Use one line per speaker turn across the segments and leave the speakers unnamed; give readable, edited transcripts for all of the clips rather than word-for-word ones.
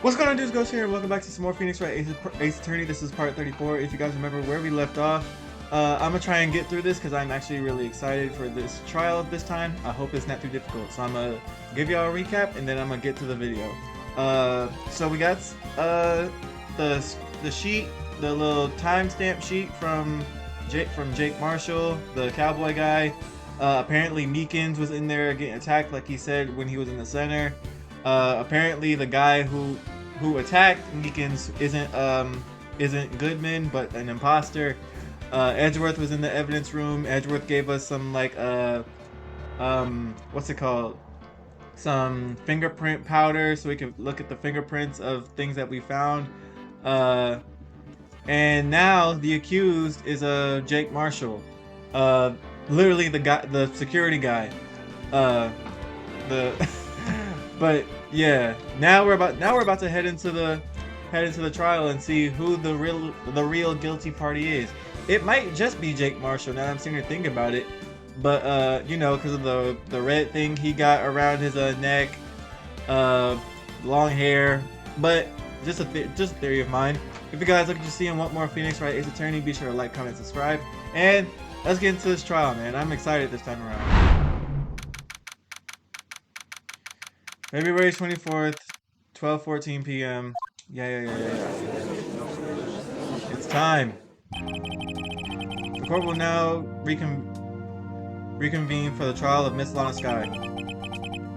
What's going on, dudes? Ghxst here, and welcome back to some more Phoenix Wright Ace Attorney. This is part 34. If you guys remember where we left off, I'm gonna try and get through this because I'm actually really excited for this trial this time. I hope it's not too difficult. So I'm gonna give y'all a recap and then I'm gonna get to the video. So we got the sheet, the little timestamp sheet from Jake Marshall, the cowboy guy. Apparently Meekins was in there getting attacked like he said when he was in the center. Apparently the guy who attacked Meekins isn't Goodman but an imposter. Edgeworth was in the evidence room. Edgeworth gave us some like what's it called? Some fingerprint powder so we could look at the fingerprints of things that we found. And now the accused is Jake Marshall. Literally the security guy. But yeah, now we're about to head into the trial and see who the real guilty party is. It might just be Jake Marshall now that I'm sitting here thinking about it, but you know, because of the red thing he got around his neck, long hair. But just a theory of mine. If you guys look to see and want more Phoenix Wright Ace Attorney, be sure to like, comment, subscribe, and let's get into this trial, man. I'm excited this time around. February 24th, 12:14 p.m. Yeah. It's time. The court will now reconvene for the trial of Miss Lana Sky.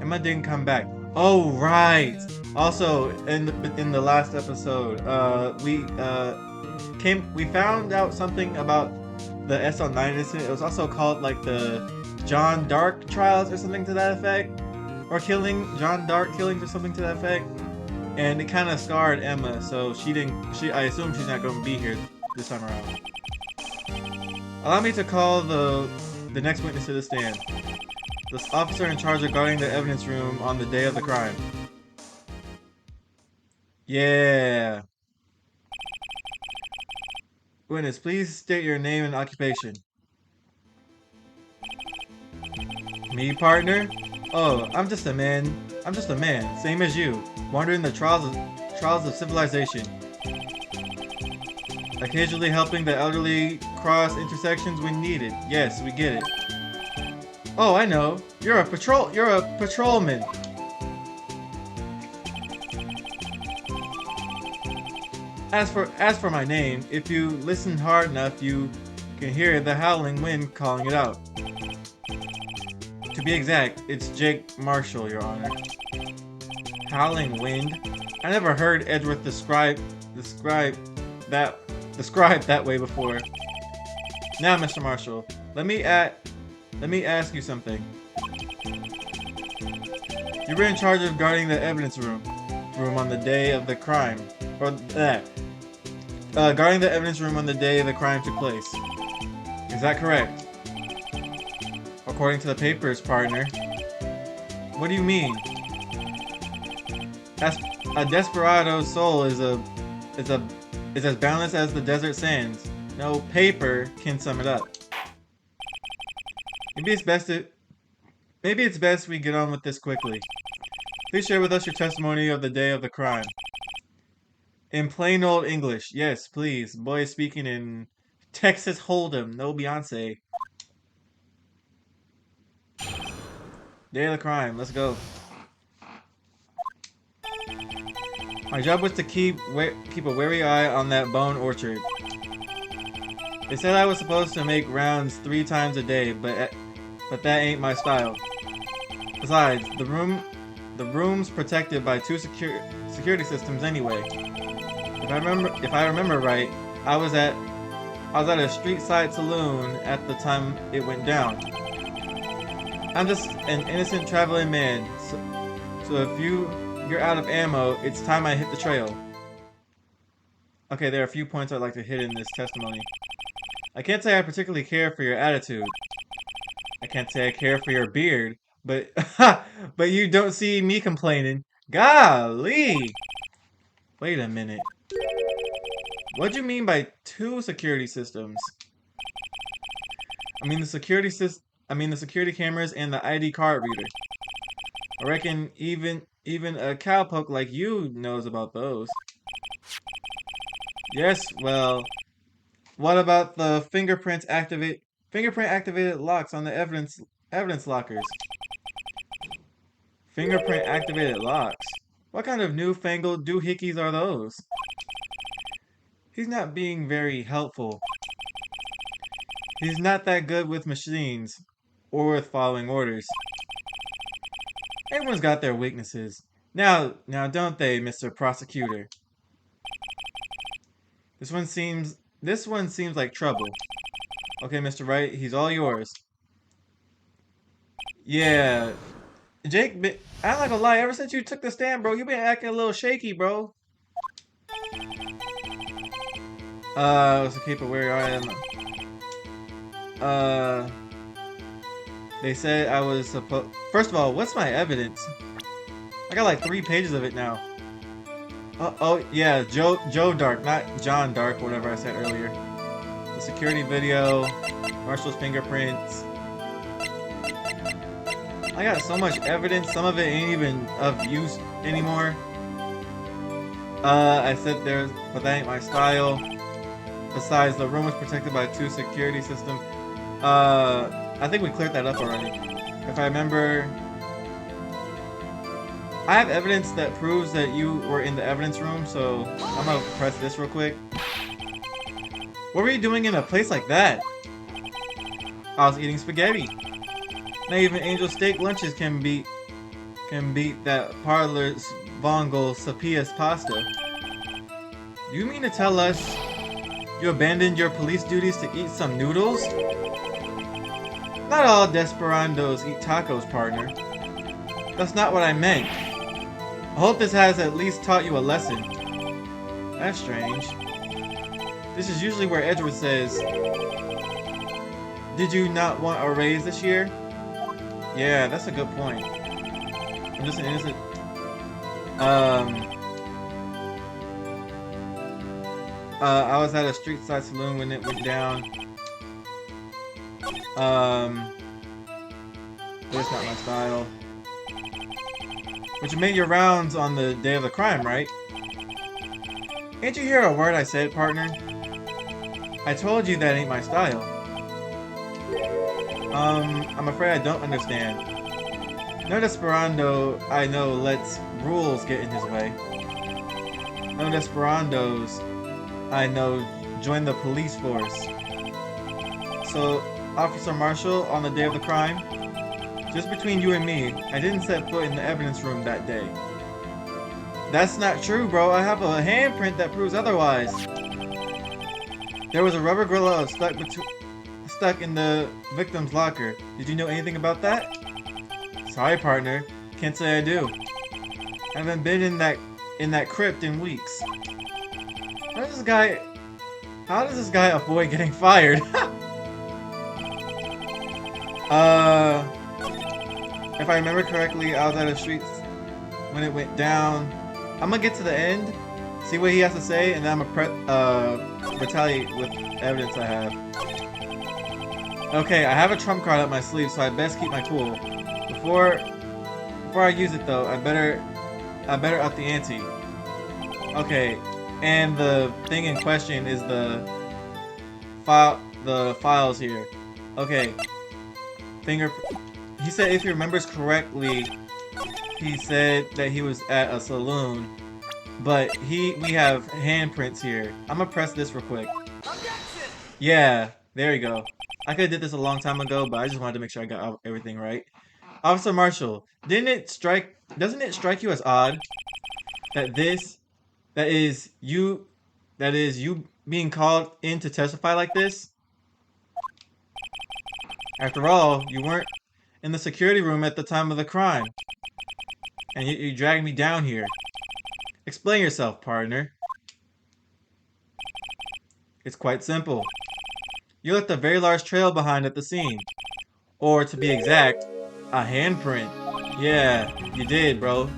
Emma didn't come back. Oh, right. Also, in the last episode, we found out something about the SL9 incident. It was also called like the John Dark trials or something to that effect. Or John Dark killings or something to that effect, and it kind of scarred Emma. So I assume she's not going to be here this time around. Allow me to call the next witness to the stand. The officer in charge of guarding the evidence room on the day of the crime. Yeah. Witness, please state your name and occupation. Me, partner? Oh, I'm just a man, same as you, wandering the trials of civilization. Occasionally helping the elderly cross intersections when needed. Yes, we get it. Oh, I know. You're a patrolman. As for my name, if you listen hard enough, you can hear the howling wind calling it out. To be exact, it's Jake Marshall, Your Honor. Howling wind? I never heard Edgeworth described that way before. Now, Mr. Marshall, let me ask you something. You were in charge of guarding the evidence room on the day of the crime, or guarding the evidence room on the day the crime took place. Is that correct? According to the papers, partner. What do you mean? A desperado's soul is as boundless as the desert sands. No paper can sum it up. Maybe it's best we get on with this quickly. Please share with us your testimony of the day of the crime. In plain old English, yes, please. Boy is speaking in Texas Hold'em, no Beyonce. Day of the crime, let's go. My job was to keep a wary eye on that bone orchard. They said I was supposed to make rounds 3 times a day, but that ain't my style. Besides, the room's protected by 2 security systems anyway. If I remember right, I was at a street side saloon at the time it went down. I'm just an innocent traveling man, so if you're out of ammo, it's time I hit the trail. Okay, there are a few points I'd like to hit in this testimony. I can't say I particularly care for your attitude. I can't say I care for your beard, but but you don't see me complaining. Golly! Wait a minute. What do you mean by 2 security systems? I mean the security cameras and the ID card reader. I reckon even Even a cowpoke like you knows about those. Yes, well, what about the fingerprint activated locks on the evidence lockers? Fingerprint activated locks? What kind of newfangled doohickeys are those? He's not being very helpful. He's not that good with machines or with following orders. Everyone's got their weaknesses. Now don't they, Mr. Prosecutor? This one seems like trouble. Okay, Mr. Wright, he's all yours. Yeah, Jake, I'm not gonna lie, ever since you took the stand, bro, you've been acting a little shaky, bro. What's the keeper where I am? They said I was supposed. First of all, what's my evidence? I got like 3 pages of it now. Oh yeah, Joe Dark, not John Dark, whatever I said earlier. The security video, Marshall's fingerprints. I got so much evidence, some of it ain't even of use anymore. I said but that ain't my style. Besides, the room was protected by 2 security systems. I think we cleared that up already. If I remember, I have evidence that proves that you were in the evidence room, so I'm gonna press this real quick. What were you doing in a place like that? I was eating spaghetti. Not even Angel Steak lunches can beat that parlor's Vongol Sapia's pasta. Do you mean to tell us you abandoned your police duties to eat some noodles? Not all desperados eat tacos, partner. That's not what I meant. I hope this has at least taught you a lesson. That's strange. This is usually where Edgewood says, "Did you not want a raise this year?" Yeah, that's a good point. I'm just an innocent... I was at a street side saloon when it went down. That's not my style. But you made your rounds on the day of the crime, right? Ain't you hear a word I said, partner? I told you that ain't my style. I'm afraid I don't understand. No desperado I know lets rules get in his way. No desperados I know join the police force. So, Officer Marshall, on the day of the crime, just between you and me, I didn't set foot in the evidence room that day. That's not true, bro. I have a handprint that proves otherwise. There was a rubber gorilla stuck in the victim's locker. Did you know anything about that? Sorry, partner. Can't say I do. I haven't been in that crypt in weeks. How does this guy avoid getting fired? If I remember correctly, I was at the streets when it went down. I'm gonna get to the end, see what he has to say, and then I'm gonna retaliate with evidence I have. Okay, I have a trump card up my sleeve, so I best keep my cool. Before I use it though, I better up the ante. Okay, and the thing in question is the files here. Okay, he said if he remembers correctly, he said that he was at a saloon, but we have handprints here. I'm gonna press this real quick. Yeah, there you go. I could have did this a long time ago, but I just wanted to make sure I got everything right. Officer Marshall, doesn't it strike you as odd that is you being called in to testify like this? After all, you weren't in the security room at the time of the crime. And you dragged me down here. Explain yourself, partner. It's quite simple. You left a very large trail behind at the scene. Or, to be exact, a handprint. Yeah, you did, bro.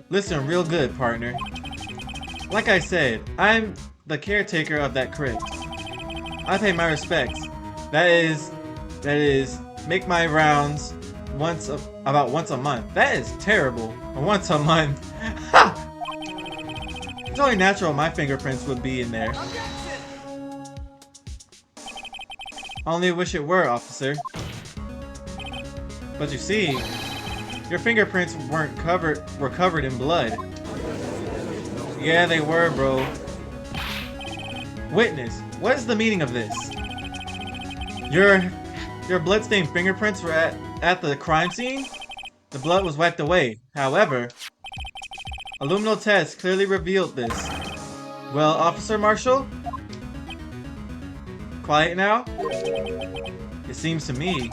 Listen real good, partner. Like I said, I'm the caretaker of that crypt. I pay my respects. That is, make my rounds about once a month. That is terrible. Once a month. Ha! It's only natural my fingerprints would be in there. Only wish it were, officer. But you see, your fingerprints were covered in blood. Yeah, they were, bro. Witness, what is the meaning of this? Your bloodstained fingerprints were at the crime scene? The blood was wiped away. However, a luminal test clearly revealed this. Well, Officer Marshall? Quiet now? It seems to me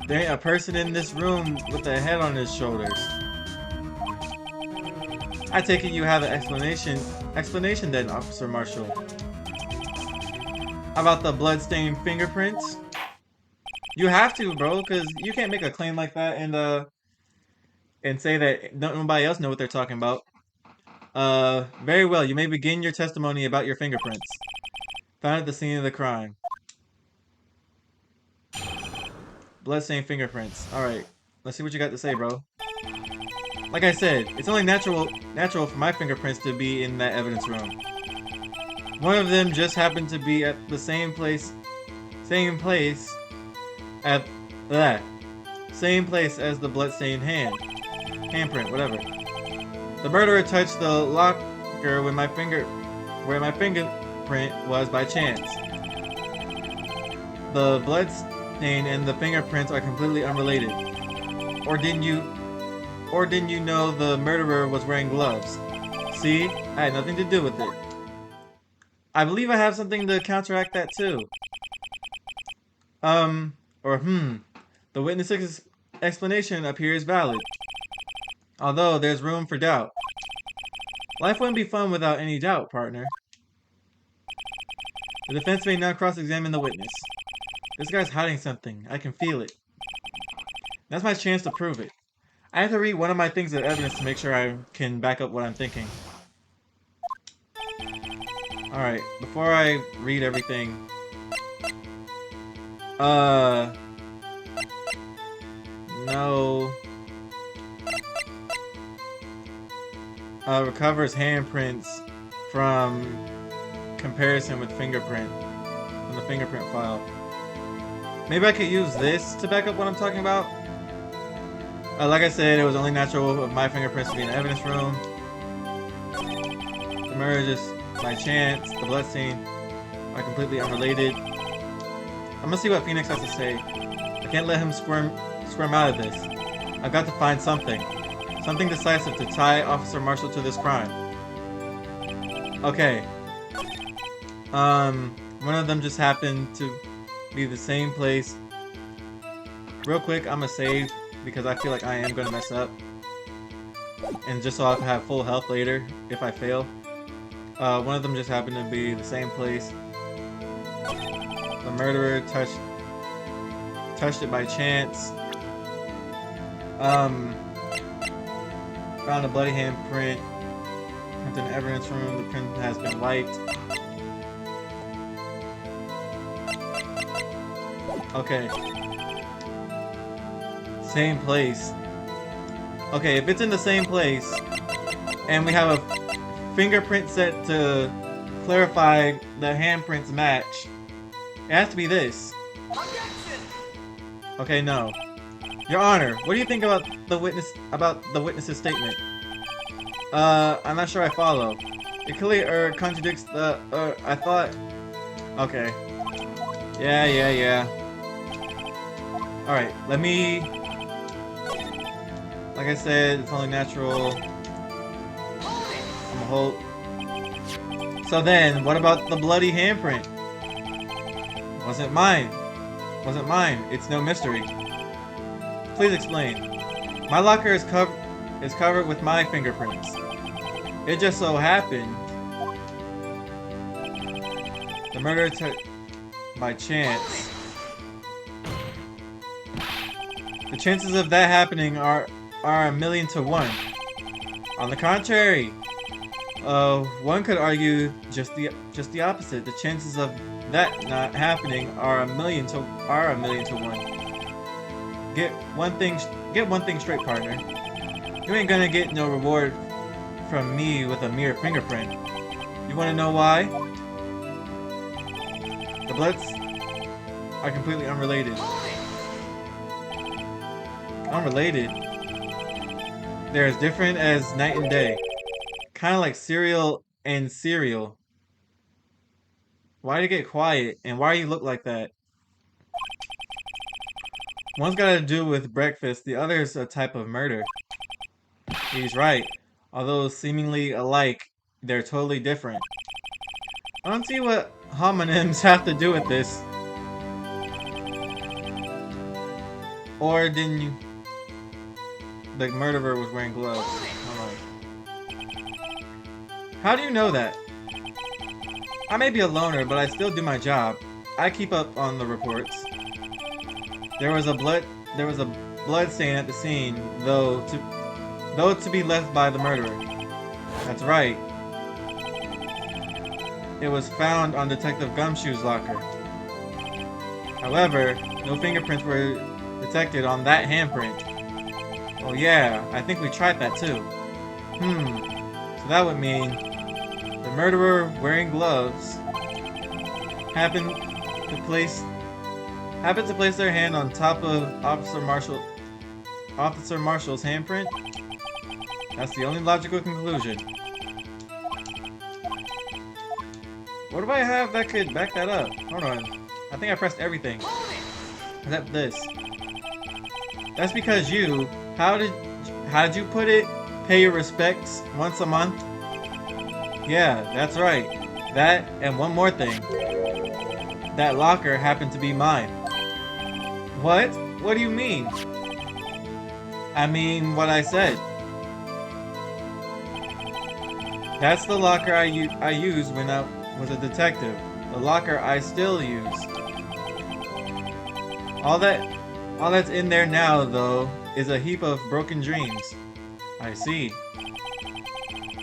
there ain't a person in this room with a head on his shoulders. I take it you have an explanation then, Officer Marshall. About the blood-stained fingerprints? You have to, bro, because you can't make a claim like that and say that nobody else know what they're talking about. Very well, you may begin your testimony about your fingerprints. Found at the scene of the crime. Bloodstained fingerprints. Alright, let's see what you got to say, bro. Like I said, it's only natural for my fingerprints to be in that evidence room. One of them just happened to be at the same place as the bloodstained handprint, whatever. The murderer touched the locker where my fingerprint was by chance. The bloodstain and the fingerprints are completely unrelated. Or didn't you know the murderer was wearing gloves? See, I had nothing to do with it. I believe I have something to counteract that too. The witness's explanation appears valid. Although there's room for doubt. Life wouldn't be fun without any doubt, partner. The defense may now cross-examine the witness. This guy's hiding something. I can feel it. That's my chance to prove it. I have to read one of my things of evidence to make sure I can back up what I'm thinking. Alright, before I read everything... No... recovers handprints from comparison with fingerprint. From the fingerprint file. Maybe I could use this to back up what I'm talking about? Like I said, it was only natural of my fingerprints to be in the evidence room. The murder just by chance. The bloodstain are completely unrelated. I'm gonna see what Phoenix has to say. I can't let him squirm out of this. I've got to find something. Something decisive to tie Officer Marshall to this crime. Okay. One of them just happened to be the same place. Real quick, I'm gonna save because I feel like I am gonna mess up. And just so I can have full health later if I fail. One of them just happened to be the same place. The murderer touched it by chance. Found a bloody handprint. Went to the evidence room. The print has been wiped. Okay. Same place. Okay, if it's in the same place, and we have a fingerprint set to clarify the handprints match, it has to be this. Okay, no. Your Honor, what do you think about the witness's statement? I'm not sure I follow. It clearly contradicts the I thought. Okay. Yeah. All right, let me. Like I said, it's only natural. I'm a hold. So then, what about the bloody handprint? Wasn't mine. It's no mystery. Please explain. My locker is covered with my fingerprints. It just so happened the murder took by chance. The chances of that happening are 1,000,000 to 1. On the contrary, one could argue just the opposite. The chances of that not happening are 1,000,000 to 1. get one thing straight, partner. You ain't gonna get no reward from me with a mere fingerprint. You wanna know why? The bloods are completely unrelated. Unrelated? They're as different as night and day. Kinda like cereal and cereal. Why'd you get quiet? And why do you look like that? One's got to do with breakfast, the other's a type of murder. He's right. Although seemingly alike, they're totally different. I don't see what homonyms have to do with this. Or didn't you... The murderer was wearing gloves. Hold on. How do you know that? I may be a loner, but I still do my job. I keep up on the reports. There was a blood stain at the scene, though to be left by the murderer. That's right. It was found on Detective Gumshoe's locker. However, no fingerprints were detected on that handprint. Oh yeah, I think we tried that too. So that would mean the murderer wearing gloves happened to place their hand on top of Officer Marshall's handprint? That's the only logical conclusion. What do I have that could back that up? Hold on. I think I pressed everything. Except this. That's because you, how did you put it? Pay your respects once a month? Yeah, that's right. That and one more thing. That locker happened to be mine. What? What do you mean? I mean what I said. That's the locker I used when I was a detective. The locker I still use. All that's in there now, though, is a heap of broken dreams. I see.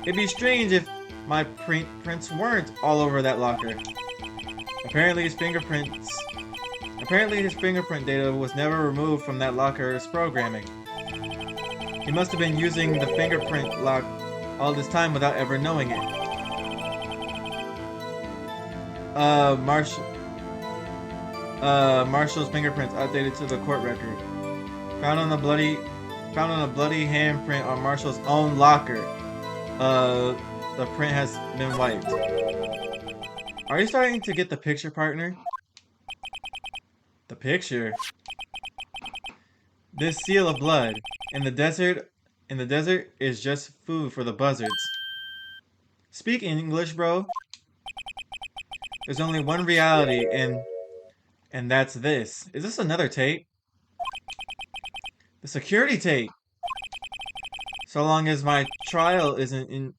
It'd be strange if my prints weren't all over that locker. Apparently his fingerprint data was never removed from that locker's programming. He must have been using the fingerprint lock all this time without ever knowing it. Marshall's fingerprints updated to the court record. Found on a bloody handprint on Marshall's own locker. The print has been wiped. Are you starting to get the picture, partner? The picture? This seal of blood in the desert is just food for the buzzards. Speak English, bro. There's only one reality, and that's this. Is this another tape? The security tape. So long as my trail isn't in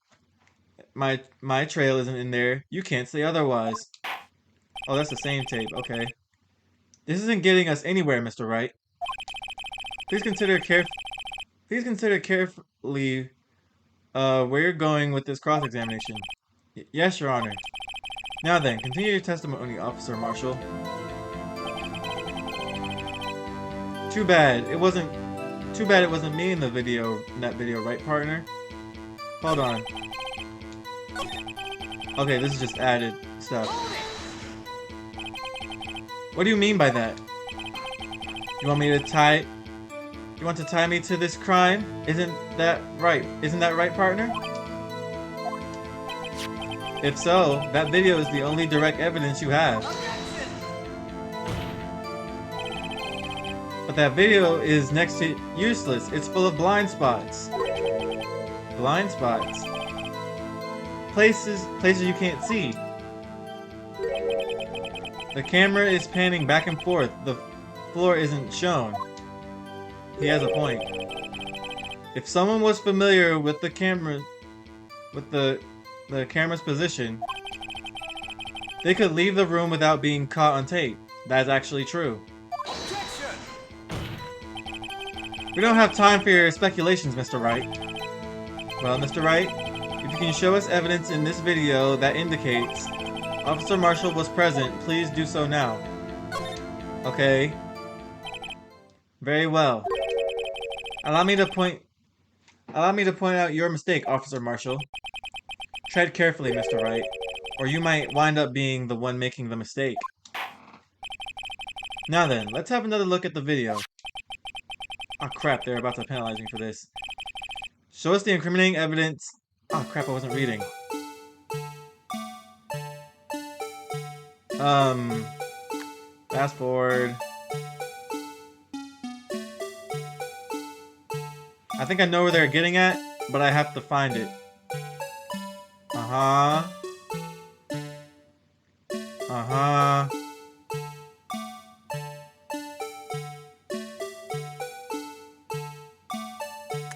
there, you can't say otherwise. Oh, that's the same tape. Okay. This isn't getting us anywhere, Mr. Wright. Please consider carefully where you're going with this cross-examination. Yes, Your Honor. Now then, continue your testimony, Officer Marshall. Too bad it wasn't me in that video, right, partner? Hold on. Okay, this is just added stuff. What do you mean by that? You want to tie me to this crime? Isn't that right? Isn't that right, partner? If so, that video is the only direct evidence you have. But that video is next to useless. It's full of blind spots. Blind spots. Places you can't see. The camera is panning back and forth. The floor isn't shown. He has a point. If someone was familiar with the camera, with the camera's position, they could leave the room without being caught on tape. That's actually true. We don't have time for your speculations, Mr. Wright. Well, Mr. Wright, if you can show us evidence in this video that indicates Officer Marshall was present, please do so now. Okay. Very well. Allow me to point out your mistake, Officer Marshall. Tread carefully, Mr. Wright, or you might wind up being the one making the mistake. Now then, let's have another look at the video. Oh crap, they're about to penalize me for this. Show us the incriminating evidence. Oh crap, I wasn't reading. Fast forward. I think I know where they're getting at, but I have to find it. Uh-huh. Uh-huh.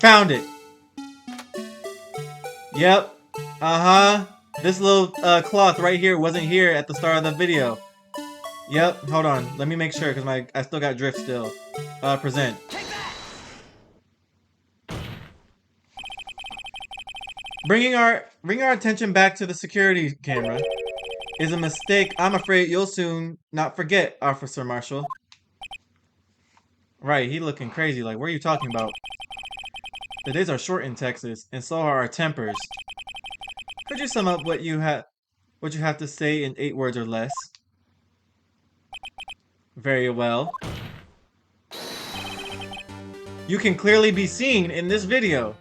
Found it! Yep. Uh-huh. This little cloth right here wasn't here at the start of the video. Yep, hold on. Let me make sure, because I still got drift still. Present. Bringing our attention back to the security camera is a mistake I'm afraid you'll soon not forget, Officer Marshall. Right, he looking crazy. Like, what are you talking about? The days are short in Texas, and so are our tempers. Could you sum up what you have to say in 8 words or less? Very well. You can clearly be seen in this video.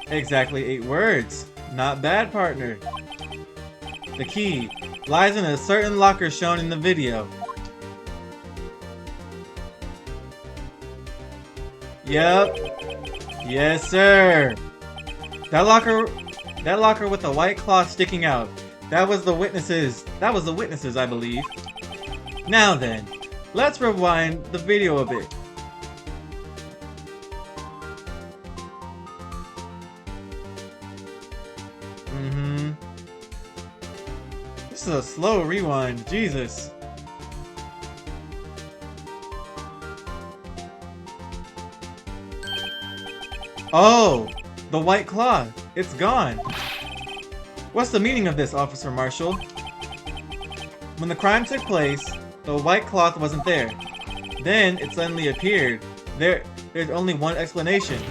Exactly 8 words. Not bad, partner. The key lies in a certain locker shown in the video. Yep. Yes, sir. That locker with the white cloth sticking out. That was the witnesses, I believe. Now then, let's rewind the video a bit. This is a slow rewind, Jesus. Oh, the white cloth. It's gone. What's the meaning of this, Officer Marshall? When the crime took place, the white cloth wasn't there. Then it suddenly appeared. There's only one explanation.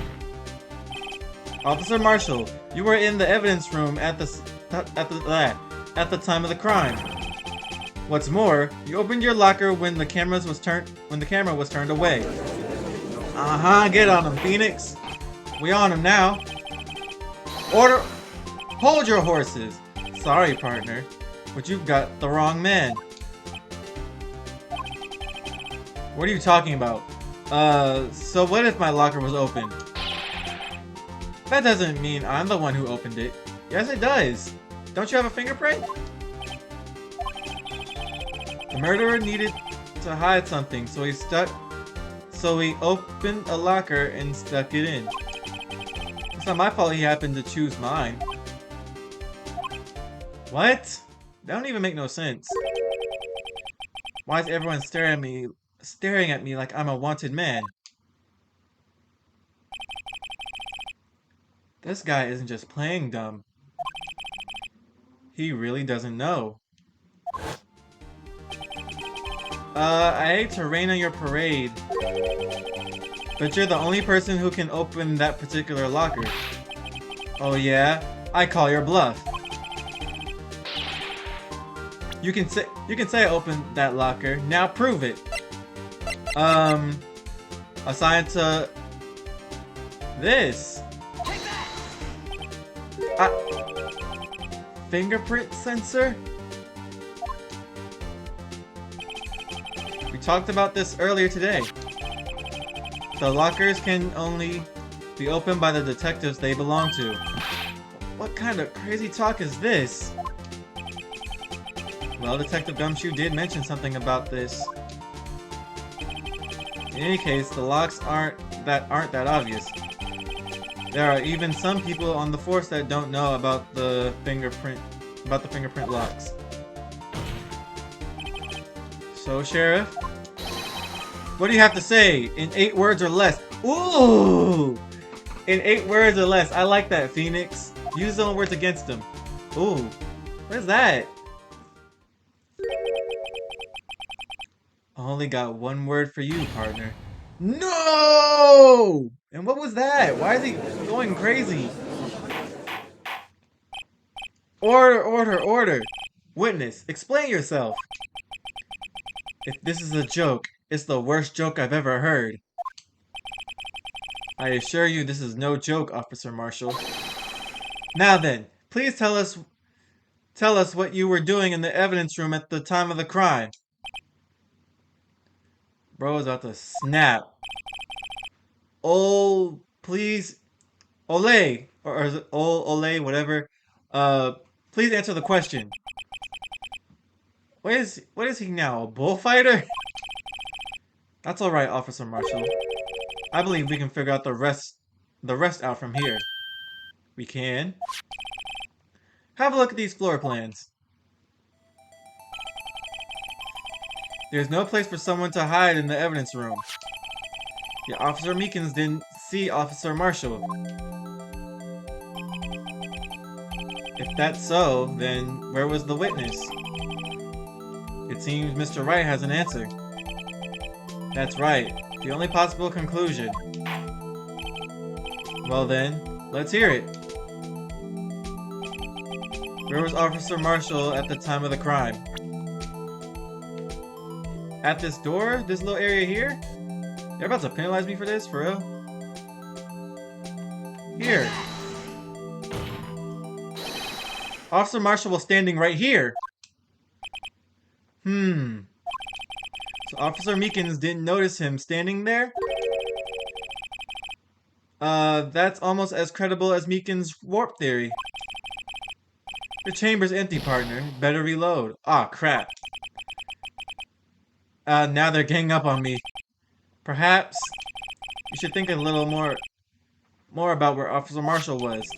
Officer Marshall, you were in the evidence room at the time of the crime. What's more, you opened your locker when the camera was turned away. Uh-huh, get on him, Phoenix. We on him now. Hold your horses. Sorry, partner, but you've got the wrong man. What are you talking about? So what if my locker was open? That doesn't mean I'm the one who opened it. Yes, it does. Don't you have a fingerprint? The murderer needed to hide something, so he opened a locker and stuck it in. It's not my fault he happened to choose mine. What? That don't even make no sense. Why is everyone staring at me like I'm a wanted man? This guy isn't just playing dumb. He really doesn't know. I hate to rain on your parade, but you're the only person who can open that particular locker. Oh yeah? I call your bluff. You can say I opened that locker. Now prove it. Assigned to this. Fingerprint sensor? We talked about this earlier today. The lockers can only be opened by the detectives they belong to. What kind of crazy talk is this? Well, Detective Gumshoe did mention something about this. In any case, the locks aren't that obvious. There are even some people on the force that don't know about the fingerprint locks. So, Sheriff, what do you have to say in 8 words or less? Ooh! In 8 words or less. I like that, Phoenix. Use his own words against him. Ooh. What is that? only got one word for you, partner. No! And what was that? Why is he going crazy? Order, order, order! Witness, explain yourself. If this is a joke, it's the worst joke I've ever heard. I assure you this is no joke, Officer Marshall. Now then, please tell us what you were doing in the evidence room at the time of the crime. Bro is about to snap. Oh, please, Ole, or is it Ole, whatever. Please answer the question. What is he now? A bullfighter? That's all right, Officer Marshall. I believe we can figure out the rest out from here. We can. Have a look at these floor plans. There's no place for someone to hide in the evidence room. Yeah, Officer Meekins didn't see Officer Marshall. If that's so, then where was the witness? It seems Mr. Wright has an answer. That's right. The only possible conclusion. Well then, let's hear it. Where was Officer Marshall at the time of the crime? At this door? This little area here? They're about to penalize me for this? For real? Here. Officer Marshall was standing right here. So Officer Meekins didn't notice him standing there? That's almost as credible as Meekins' warp theory. Your chamber's empty, partner. Better reload. Aw, crap. Now they're ganging up on me. Perhaps you should think a little more about where Officer Marshall was.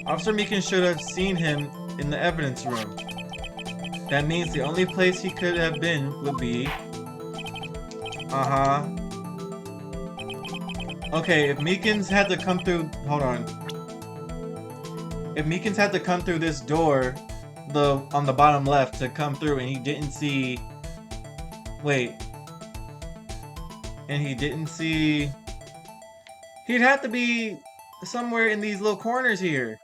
Officer Meekins should have seen him in the evidence room. That means the only place he could have been would be... Okay, if Meekins had to come through... Hold on. If Meekins had to come through this door, on the bottom left, to come through, and he didn't see... Wait. And he didn't see... He'd have to be somewhere in these little corners here.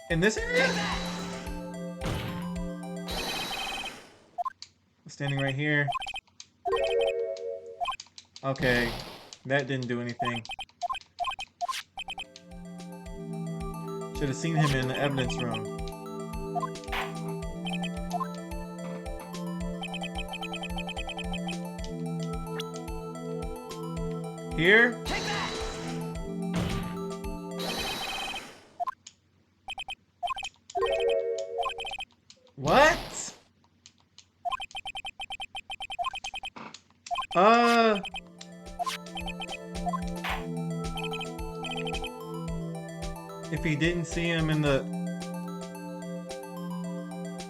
In this area? Standing right here. Okay. That didn't do anything. Should have seen him in the evidence room. Here? What? If he didn't see him in the...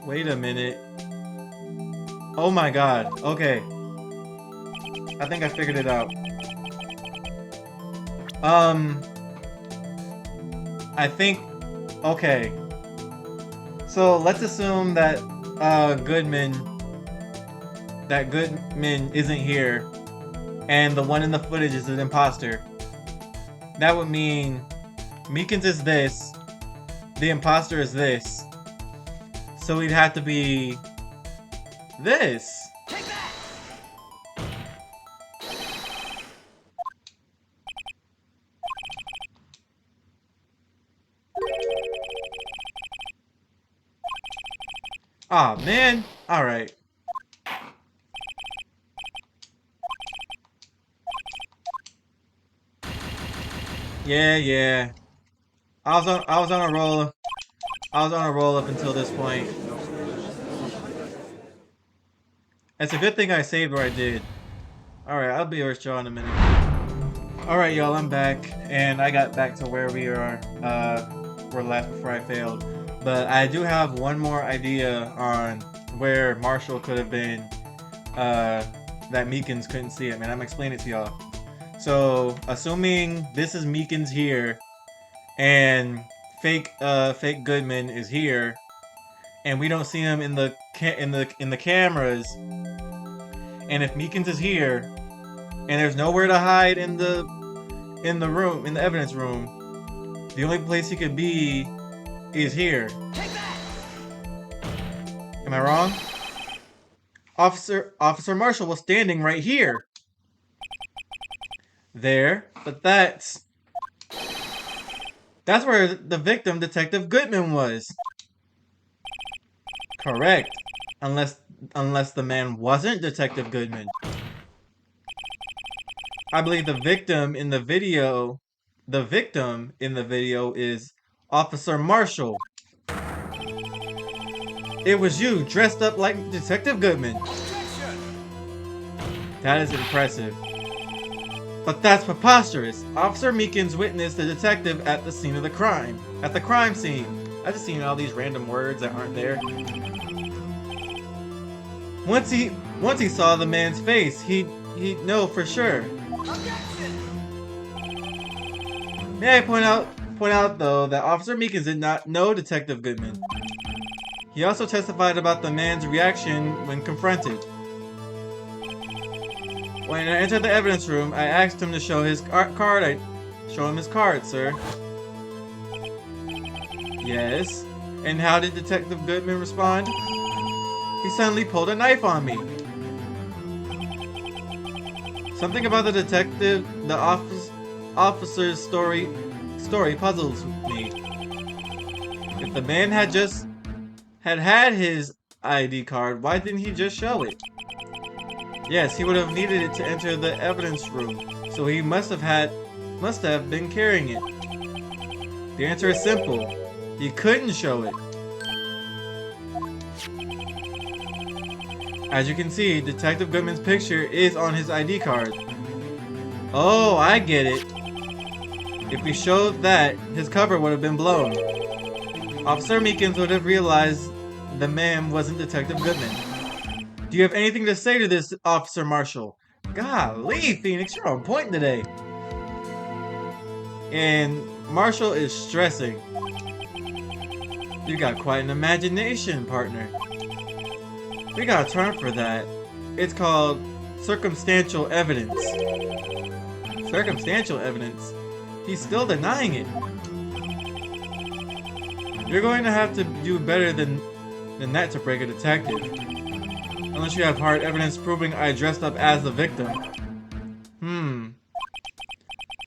Wait a minute. Oh my god. Okay. I think I figured it out. I think... Okay. So, let's assume that, Goodman isn't here, and the one in the footage is an imposter. That would mean Meekins is this, the imposter is this, so he'd have to be this. Aw, man. Alright. Yeah. I was on a roll. I was on a roll up until this point. It's a good thing I saved where I did. Alright, I'll be with y'all in a minute. Alright, y'all, I'm back. And I got back to where we were last before I failed. But I do have one more idea on where Marshall could have been that Meekins couldn't see him, and I'm explaining it to y'all. So, assuming this is Meekins here, and fake Goodman is here, and we don't see him in the cameras. And if Meekins is here, and there's nowhere to hide in the room, in the evidence room, the only place he could be is here. Am I wrong? Officer Marshall was standing right here. There, but that's where the victim, Detective Goodman, was. Correct. Unless the man wasn't Detective Goodman. I believe the victim in the video is Officer Marshall. It was you, dressed up like Detective Goodman. That is impressive. But that's preposterous. Officer Meekins witnessed the detective at the scene of the crime. At the crime scene. I just seen all these random words that aren't there. Once he saw the man's face, he'd know for sure. May I point out though that Officer Meekins did not know Detective Goodman. He also testified about the man's reaction when confronted. When I entered the evidence room, I asked him to show his card. I show him his card, sir. Yes. And how did Detective Goodman respond? He suddenly pulled a knife on me. Something about the officer's story puzzles me. If the man had his ID card, why didn't he just show it? Yes, he would have needed it to enter the evidence room, so he must have been carrying it. The answer is simple. He couldn't show it. As you can see, Detective Goodman's picture is on his ID card. Oh, I get it. If he showed that, his cover would have been blown. Officer Meekins would have realized the man wasn't Detective Goodman. Do you have anything to say to this, Officer Marshall? Golly, Phoenix, you're on point today. And Marshall is stressing. You got quite an imagination, partner. We got a term for that. It's called circumstantial evidence. Circumstantial evidence? He's still denying it. You're going to have to do better than that to break a detective. Unless you have hard evidence proving I dressed up as the victim.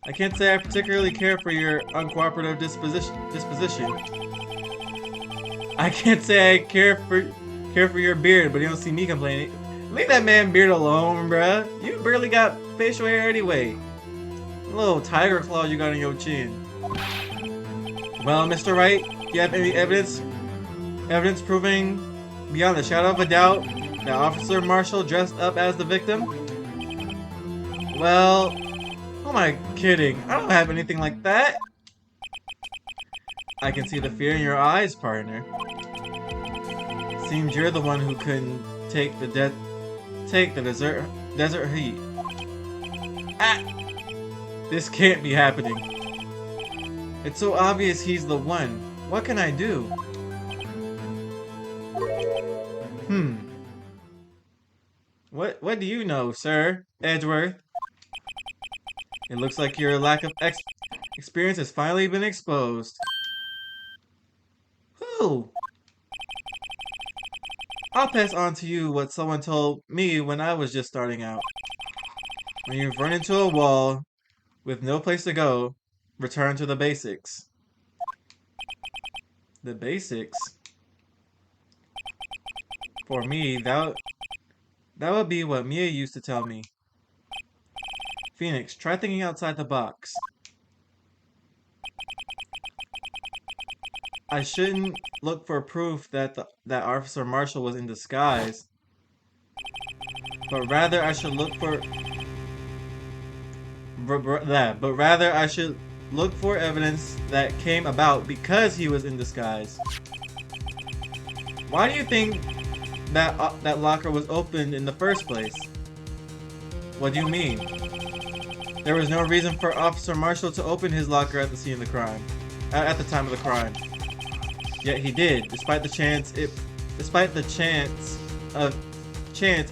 I can't say I particularly care for your uncooperative disposition. I can't say I care for your beard, but you don't see me complaining. Leave that man beard alone, bruh. You barely got facial hair anyway. Little tiger claws you got on your chin. Well, Mr. Wright, do you have any evidence proving beyond a shadow of a doubt that Officer Marshall dressed up as the victim? Well, who am I kidding? I don't have anything like that. I can see the fear in your eyes, partner. Seems you're the one who couldn't take the desert heat. Ah! This can't be happening. It's so obvious he's the one. What can I do? What do you know, sir? Edgeworth? It looks like your lack of experience has finally been exposed. Who? I'll pass on to you what someone told me when I was just starting out. When you've run into a wall with no place to go, return to the basics. The basics? For me, that would be what Mia used to tell me. Phoenix, try thinking outside the box. I shouldn't look for proof that Officer Marshall was in disguise, but rather I should look for evidence that came about because he was in disguise. Why do you think that locker was opened in the first place? What do you mean? There was no reason for Officer Marshall to open his locker at the time of the crime. Yet he did, despite the chance despite the chance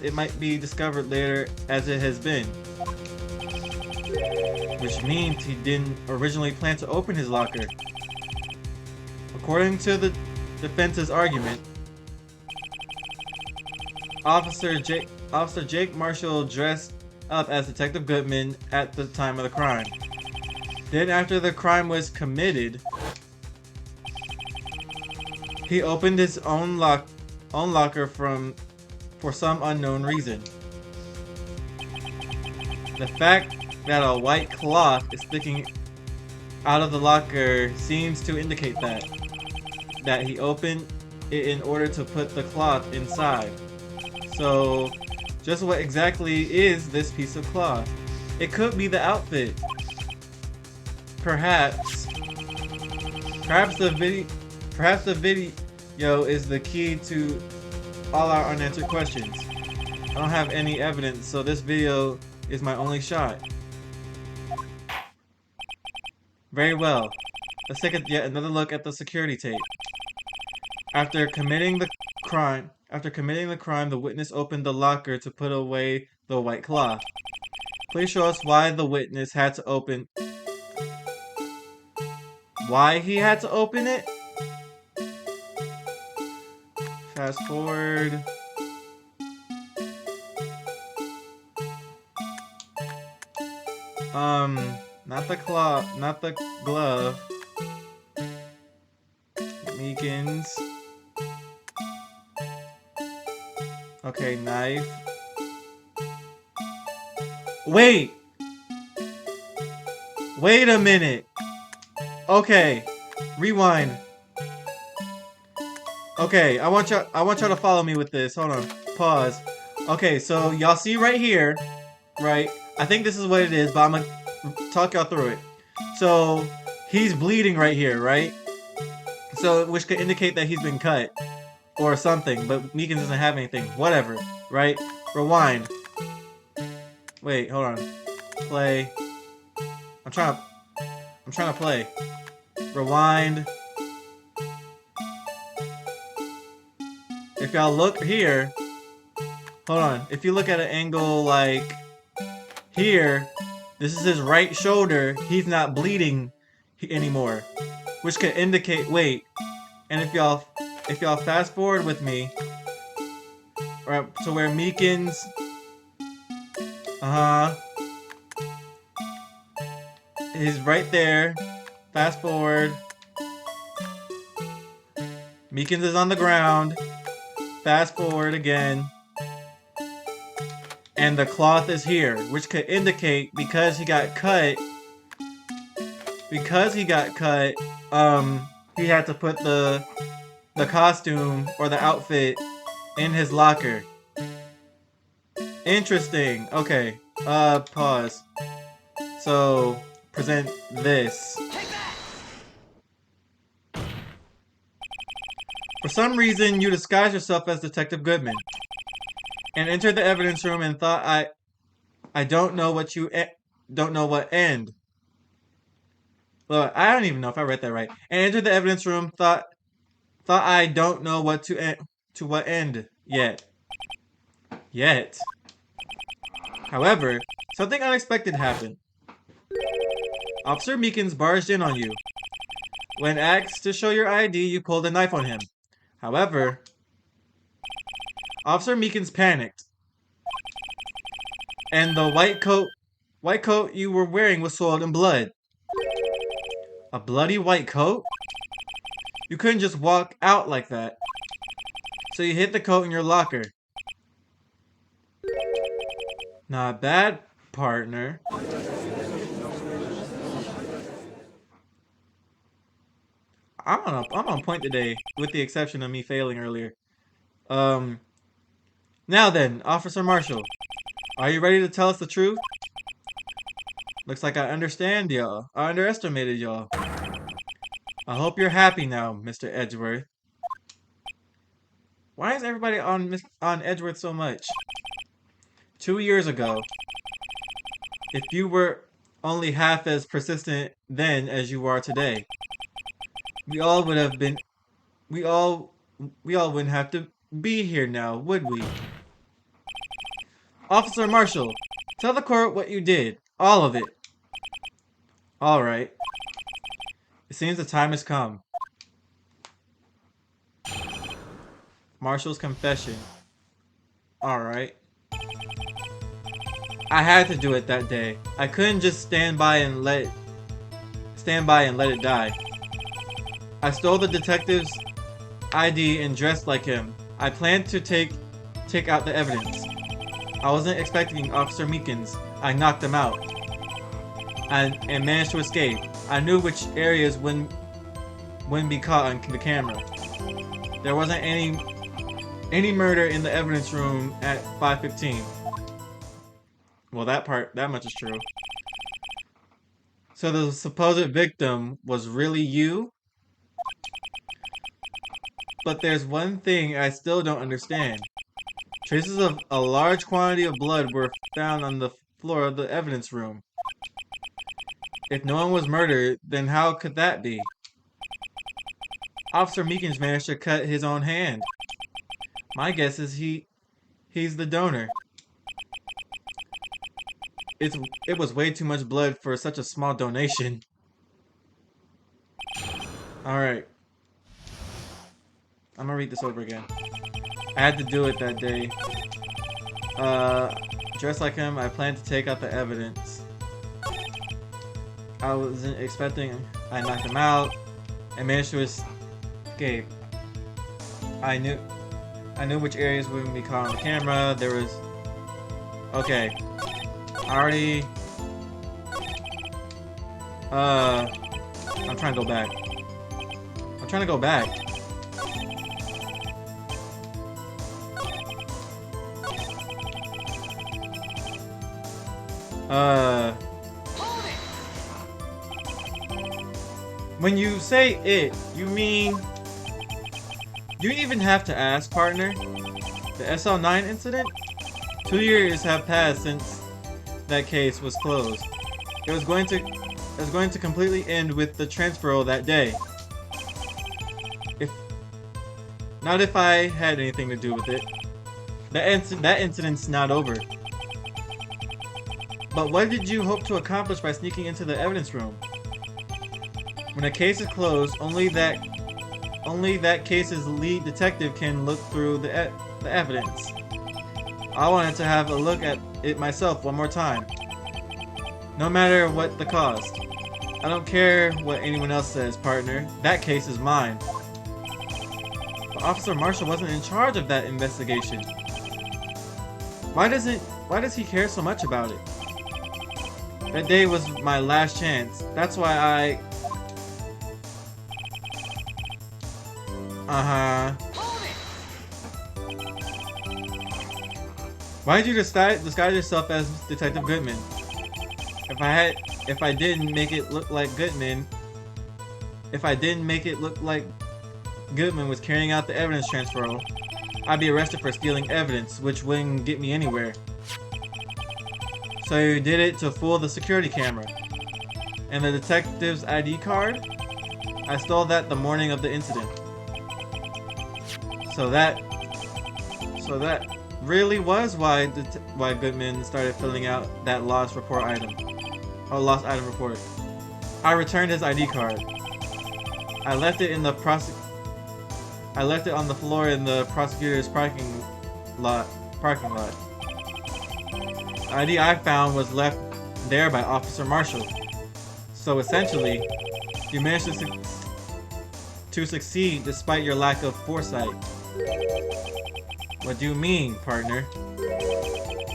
it might be discovered later as it has been. Which means he didn't originally plan to open his locker. According to the defense's argument, Officer Jake Marshall dressed up as Detective Goodman at the time of the crime. Then after the crime was committed, he opened his own locker for some unknown reason. The fact that a white cloth is sticking out of the locker seems to indicate that he opened it in order to put the cloth inside. So, just what exactly is this piece of cloth? It could be the outfit. Perhaps the video is the key to all our unanswered questions. I don't have any evidence, so this video is my only shot. Very well. Let's take yet another look at the security tape. After committing the crime, the witness opened the locker to put away the white cloth. Please show us why the witness had to open... Why he had to open it? Fast forward. Not the cloth, not the glove. Meekins. Okay, knife. Wait! Wait a minute! Okay, rewind. Okay, I want y'all to follow me with this. Hold on. Pause. Okay, so y'all see right here, right? I think this is what it is, but I'm gonna talk y'all through it. So, he's bleeding right here, right? So, which could indicate that he's been cut or something, but Meekins doesn't have anything. Whatever, right? Rewind. Wait, hold on. Play. I'm trying to play. Rewind. If y'all look here, hold on. If you look at an angle like here, this is his right shoulder. He's not bleeding anymore, which could indicate. Wait, and if y'all fast forward with me, right to where Meekins, is right there. Fast forward. Meekins is on the ground. Fast forward again. And the cloth is here, which could indicate because he got cut, he had to put the costume or the outfit in his locker. Interesting. Okay. Pause. So, present this. For some reason, you disguised yourself as Detective Goodman and entered the evidence room and thought I don't know what you don't know what end. Well, I don't even know if I read that right. And entered the evidence room thought I don't know what to what end yet. However, something unexpected happened. Officer Meekins barged in on you. When asked to show your ID, you pulled a knife on him. However, Officer Meekins panicked, and the white coat you were wearing was soiled in blood. A bloody white coat? You couldn't just walk out like that. So you hid the coat in your locker. Not bad, partner. I'm on point today, with the exception of me failing earlier. Now then, Officer Marshall, are you ready to tell us the truth? Looks like I understand y'all. I underestimated y'all. I hope you're happy now, Mr. Edgeworth. Why is everybody on Edgeworth so much? 2 years ago, if you were only half as persistent then as you are today, we all wouldn't have be here now, would we? Officer Marshall, tell the court what you did. All of it. Alright. It seems the time has come. Marshall's confession. Alright. I had to do it that day. I couldn't just stand by and let it die. I stole the detective's ID and dressed like him. I planned to take out the evidence. I wasn't expecting Officer Meekins. I knocked him out. And managed to escape. I knew which areas wouldn't be caught on the camera. There wasn't any murder in the evidence room at 5:15. Well, that much is true. So the supposed victim was really you? But there's one thing I still don't understand. Traces of a large quantity of blood were found on the floor of the evidence room. If no one was murdered, then how could that be? Officer Meekins managed to cut his own hand. My guess is he's the donor. It was way too much blood for such a small donation. Alright. I'm gonna read this over again. I had to do it that day. Dressed like him, I planned to take out the evidence. I wasn't expecting. I knocked him out and managed to escape. I knew which areas wouldn't be caught on the camera. There was. Okay. I already. I'm trying to go back. I'm trying to go back. When you say it, you mean... Do you even have to ask, partner? The SL9 incident? 2 years have passed since that case was closed. It was going to completely end with the transfer that day. Not if I had anything to do with it. That incident's not over. But what did you hope to accomplish by sneaking into the evidence room? When a case is closed, only that case's lead detective can look through the evidence. I wanted to have a look at it myself one more time. No matter what the cost. I don't care what anyone else says, partner. That case is mine. But Officer Marshall wasn't in charge of that investigation. Why does he care so much about it? That day was my last chance. That's why I... Why did you disguise yourself as Detective Goodman? If I didn't make it look like Goodman was carrying out the evidence transfer, I'd be arrested for stealing evidence, which wouldn't get me anywhere. So you did it to fool the security camera. And the detective's ID card? I stole that the morning of the incident. So that really was why Goodman started filling out that lost item report. I returned his ID card. I left it on the floor in the prosecutor's parking lot. The ID I found was left there by Officer Marshall. So essentially, you managed to succeed despite your lack of foresight. What do you mean, partner?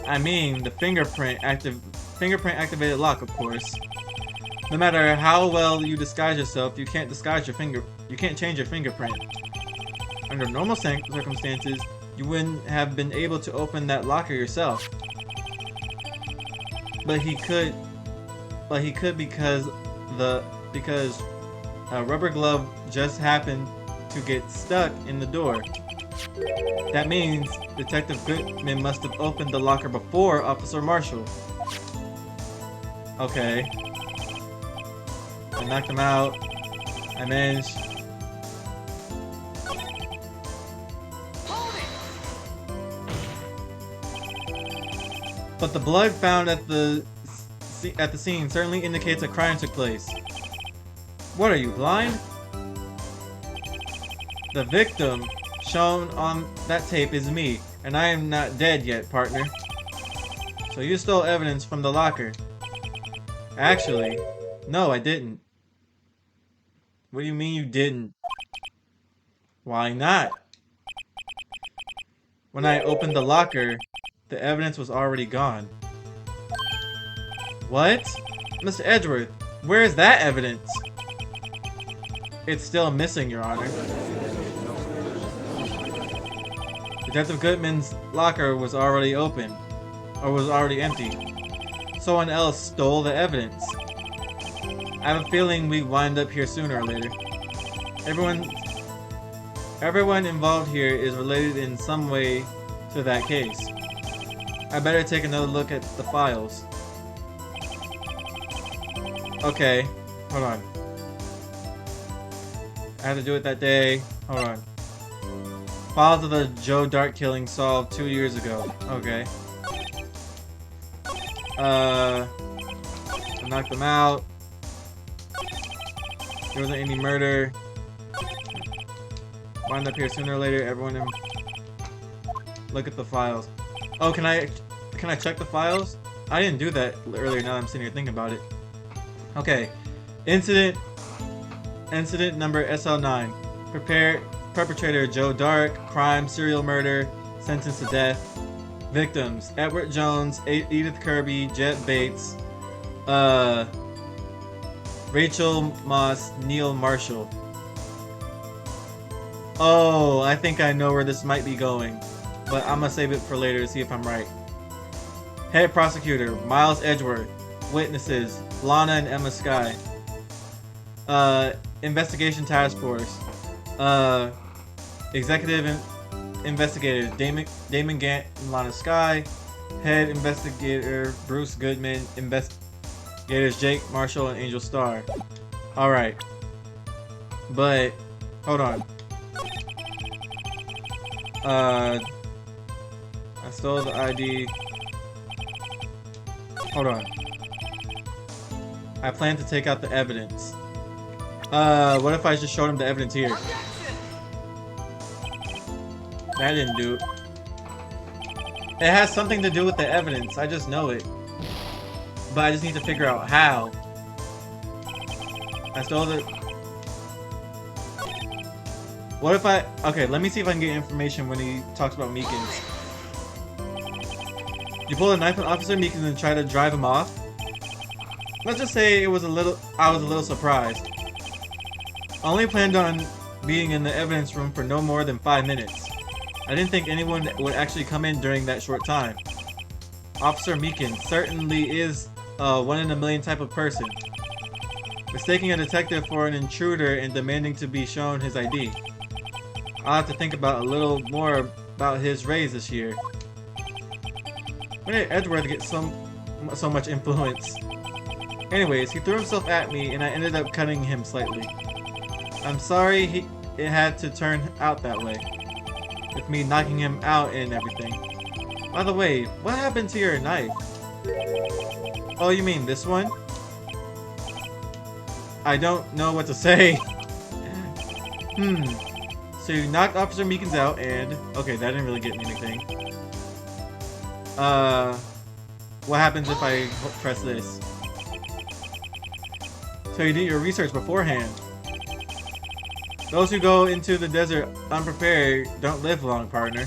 I mean the fingerprint activated lock, of course. No matter how well you disguise yourself, you can't change your fingerprint. Under normal circumstances, you wouldn't have been able to open that locker yourself. But he could because a rubber glove just happened to get stuck in the door. That means Detective Goodman must have opened the locker before Officer Marshall. Okay. I knocked him out. I managed... But the blood found at the scene certainly indicates a crime took place. What are you, blind? The victim shown on that tape is me, and I am not dead yet, partner. So you stole evidence from the locker. Actually, no, I didn't. What do you mean you didn't? Why not? When I opened the locker, the evidence was already gone. What? Mr. Edgeworth, where is that evidence? It's still missing, Your Honor. Detective Goodman's locker was already open, or was already empty. Someone else stole the evidence. I have a feeling we wind up here sooner or later. Everyone involved here is related in some way to that case. I better take another look at the files. Okay, hold on. I had to do it that day. Hold on. Files of the Joe Dart killing solved 2 years ago. Okay. I knocked them out. There wasn't any murder. Wind up here sooner or later. Everyone look at the files. Oh, can I check the files? I didn't do that earlier. Now I'm sitting here thinking about it. Okay. Incident number SL9. Perpetrator Joe Dark. Crime, serial murder, sentenced to death. Victims: Edward Jones, Edith Kirby, Jet Bates, Rachel Moss, Neil Marshall. Oh, I think I know where this might be going, but I'm gonna save it for later to see if I'm right. Head prosecutor: Miles Edgeworth. Witnesses: Lana and Emma Sky. Investigation task force. Executive investigators: Damon Gant and Lana Sky. Head investigator: Bruce Goodman. Investigators: Jake Marshall and Angel Starr. Alright. But, hold on. I stole the ID. Hold on. I plan to take out the evidence. What if I just showed him the evidence here? That didn't do it. It has something to do with the evidence. I just know it. But I just need to figure out how. I stole the... What if I... Okay, let me see if I can get information when he talks about Meekins. You pulled a knife on Officer Meekins and tried to drive him off? Let's just say I was a little surprised. I only planned on being in the evidence room for no more than 5 minutes. I didn't think anyone would actually come in during that short time. Officer Meekins certainly is a one-in-a-million type of person. Mistaking a detective for an intruder and demanding to be shown his ID. I'll have to think about a little more about his raise this year. When did Edgeworth get so much influence? Anyways, he threw himself at me and I ended up cutting him slightly. I'm sorry it had to turn out that way. With me knocking him out and everything. By the way, what happened to your knife? Oh, you mean this one? I don't know what to say. So you knocked Officer Meekins out and... Okay, that didn't really get me anything. What happens if I press this? So you did your research beforehand. Those who go into the desert unprepared don't live long, partner.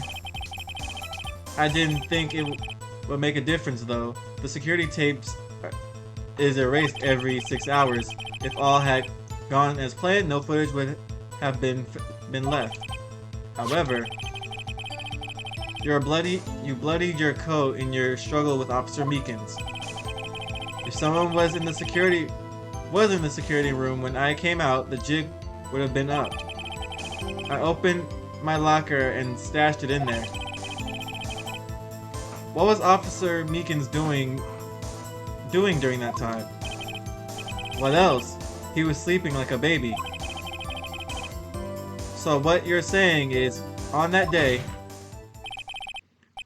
I didn't think it would make a difference, though. The security tapes is erased every 6 hours. If all had gone as planned, no footage would have been left. However, you bloodied your coat in your struggle with Officer Meekins. If someone was in the security room when I came out, the jig would have been up. I opened my locker and stashed it in there. What was Officer Meekins doing during that time? What else? He was sleeping like a baby. So what you're saying is, on that day,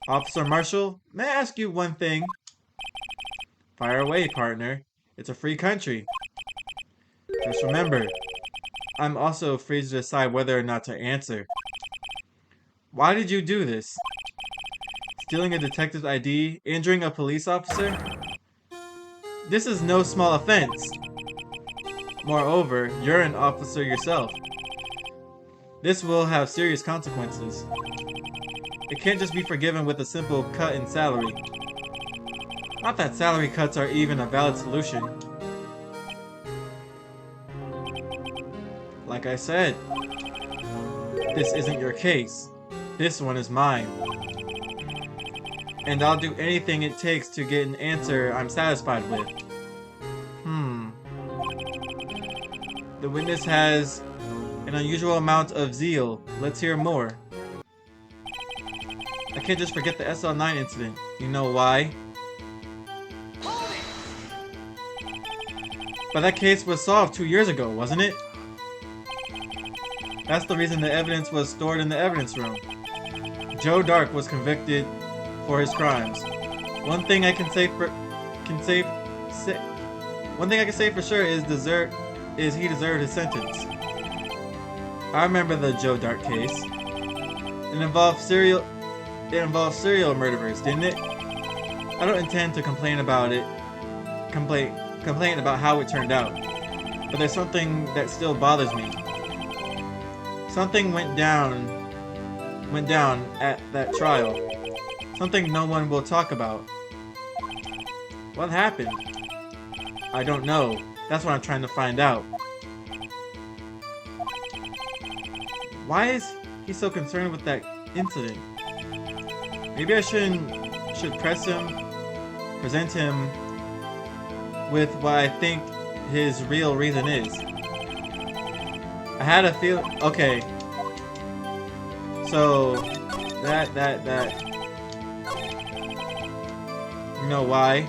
Officer Marshall, may I ask you one thing? Fire away, partner. It's a free country. Just remember, I'm also free to decide whether or not to answer. Why did you do this? Stealing a detective's ID? Injuring a police officer? This is no small offense. Moreover, you're an officer yourself. This will have serious consequences. It can't just be forgiven with a simple cut in salary. Not that salary cuts are even a valid solution. Like I said, this isn't your case. This one is mine. And I'll do anything it takes to get an answer I'm satisfied with. The witness has an unusual amount of zeal. Let's hear more. I can't just forget the SL9 incident. You know why? But that case was solved 2 years ago, wasn't it? That's the reason the evidence was stored in the evidence room. Joe Dark was convicted for his crimes. One thing I can say for sure is he deserved his sentence. I remember the Joe Dark case. It involved serial murderers, didn't it? I don't intend to complain about how it turned out. But there's something that still bothers me. Something went down at that trial. Something no one will talk about. What happened? I don't know. That's what I'm trying to find out. Why is he so concerned with that incident? Maybe I should present him with what I think his real reason is. I had a feel. Okay. So that you know why?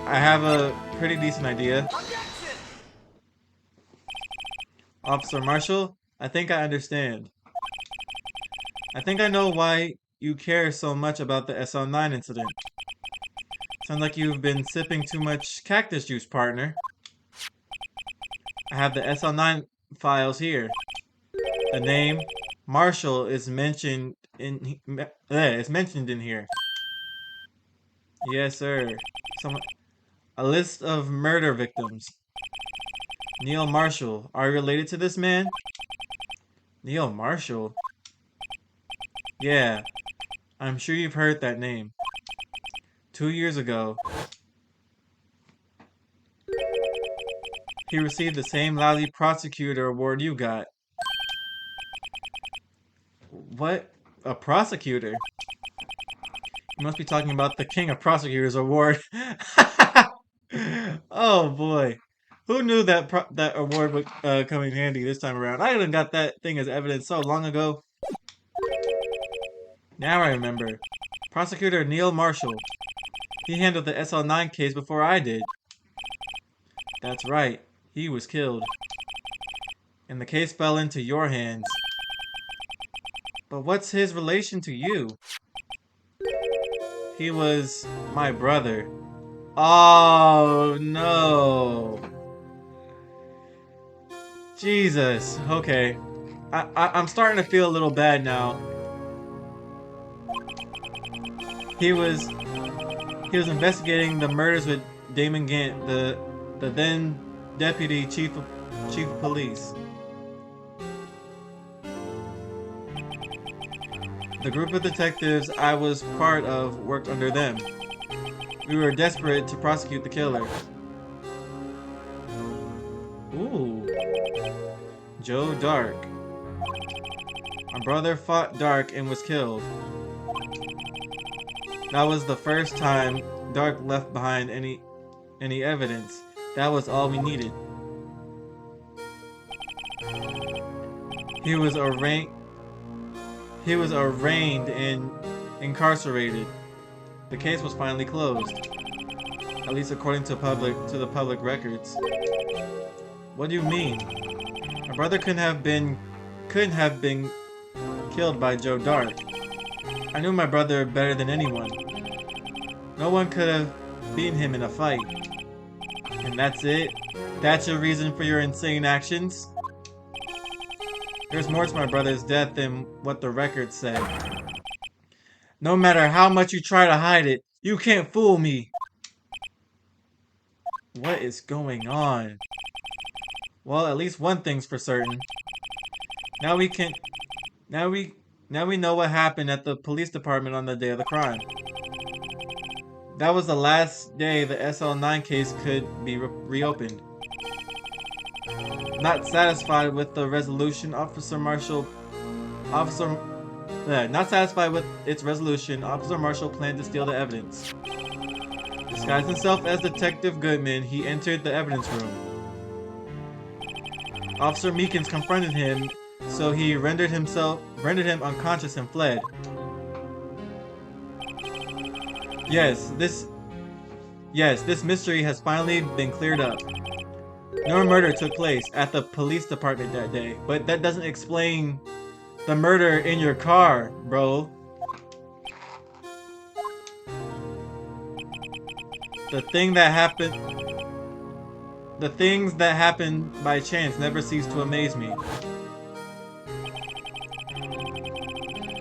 I have a pretty decent idea. Officer Marshall, I think I understand. I think I know why you care so much about the SL9 incident. Sounds like you've been sipping too much cactus juice, partner. I have the SL9 files here. The name Marshall is mentioned in here. Yes, sir. A list of murder victims. Neil Marshall. Are you related to this man? Neil Marshall? Yeah, I'm sure you've heard that name. 2 years ago, he received the same lousy prosecutor award you got. What? A prosecutor? You must be talking about the King of Prosecutors award. Oh boy. Who knew that that award would come in handy this time around? I even got that thing as evidence so long ago. Now I remember. Prosecutor Neil Marshall. He handled the SL9 case before I did. That's right. He was killed. And the case fell into your hands. But what's his relation to you? He was my brother. Oh, no. Jesus. Okay. I'm starting to feel a little bad now. He was investigating the murders with Damon Gant, the then deputy chief of police. The group of detectives I was part of worked under them. We were desperate to prosecute the killer. Ooh. Joe Dark. My brother fought Dark and was killed. That was the first time Dark left behind any evidence. That was all we needed. He was arraigned and incarcerated. The case was finally closed. At least according to the public records. What do you mean? My brother couldn't have been killed by Joe Dark. I knew my brother better than anyone. No one could have beaten him in a fight. And that's it? That's your reason for your insane actions? There's more to my brother's death than what the records say. No matter how much you try to hide it, you can't fool me. What is going on? Well, at least one thing's for certain. Now we know what happened at the police department on the day of the crime. That was the last day the SL9 case could be reopened. Not satisfied with the resolution, not satisfied with its resolution, Officer Marshall planned to steal the evidence. Disguised himself as Detective Goodman, he entered the evidence room. Officer Meekins confronted him, so he rendered him unconscious and fled. Yes, this mystery has finally been cleared up. No murder took place at the police department that day, but that doesn't explain the murder in your car, bro. The things that happen by chance never cease to amaze me.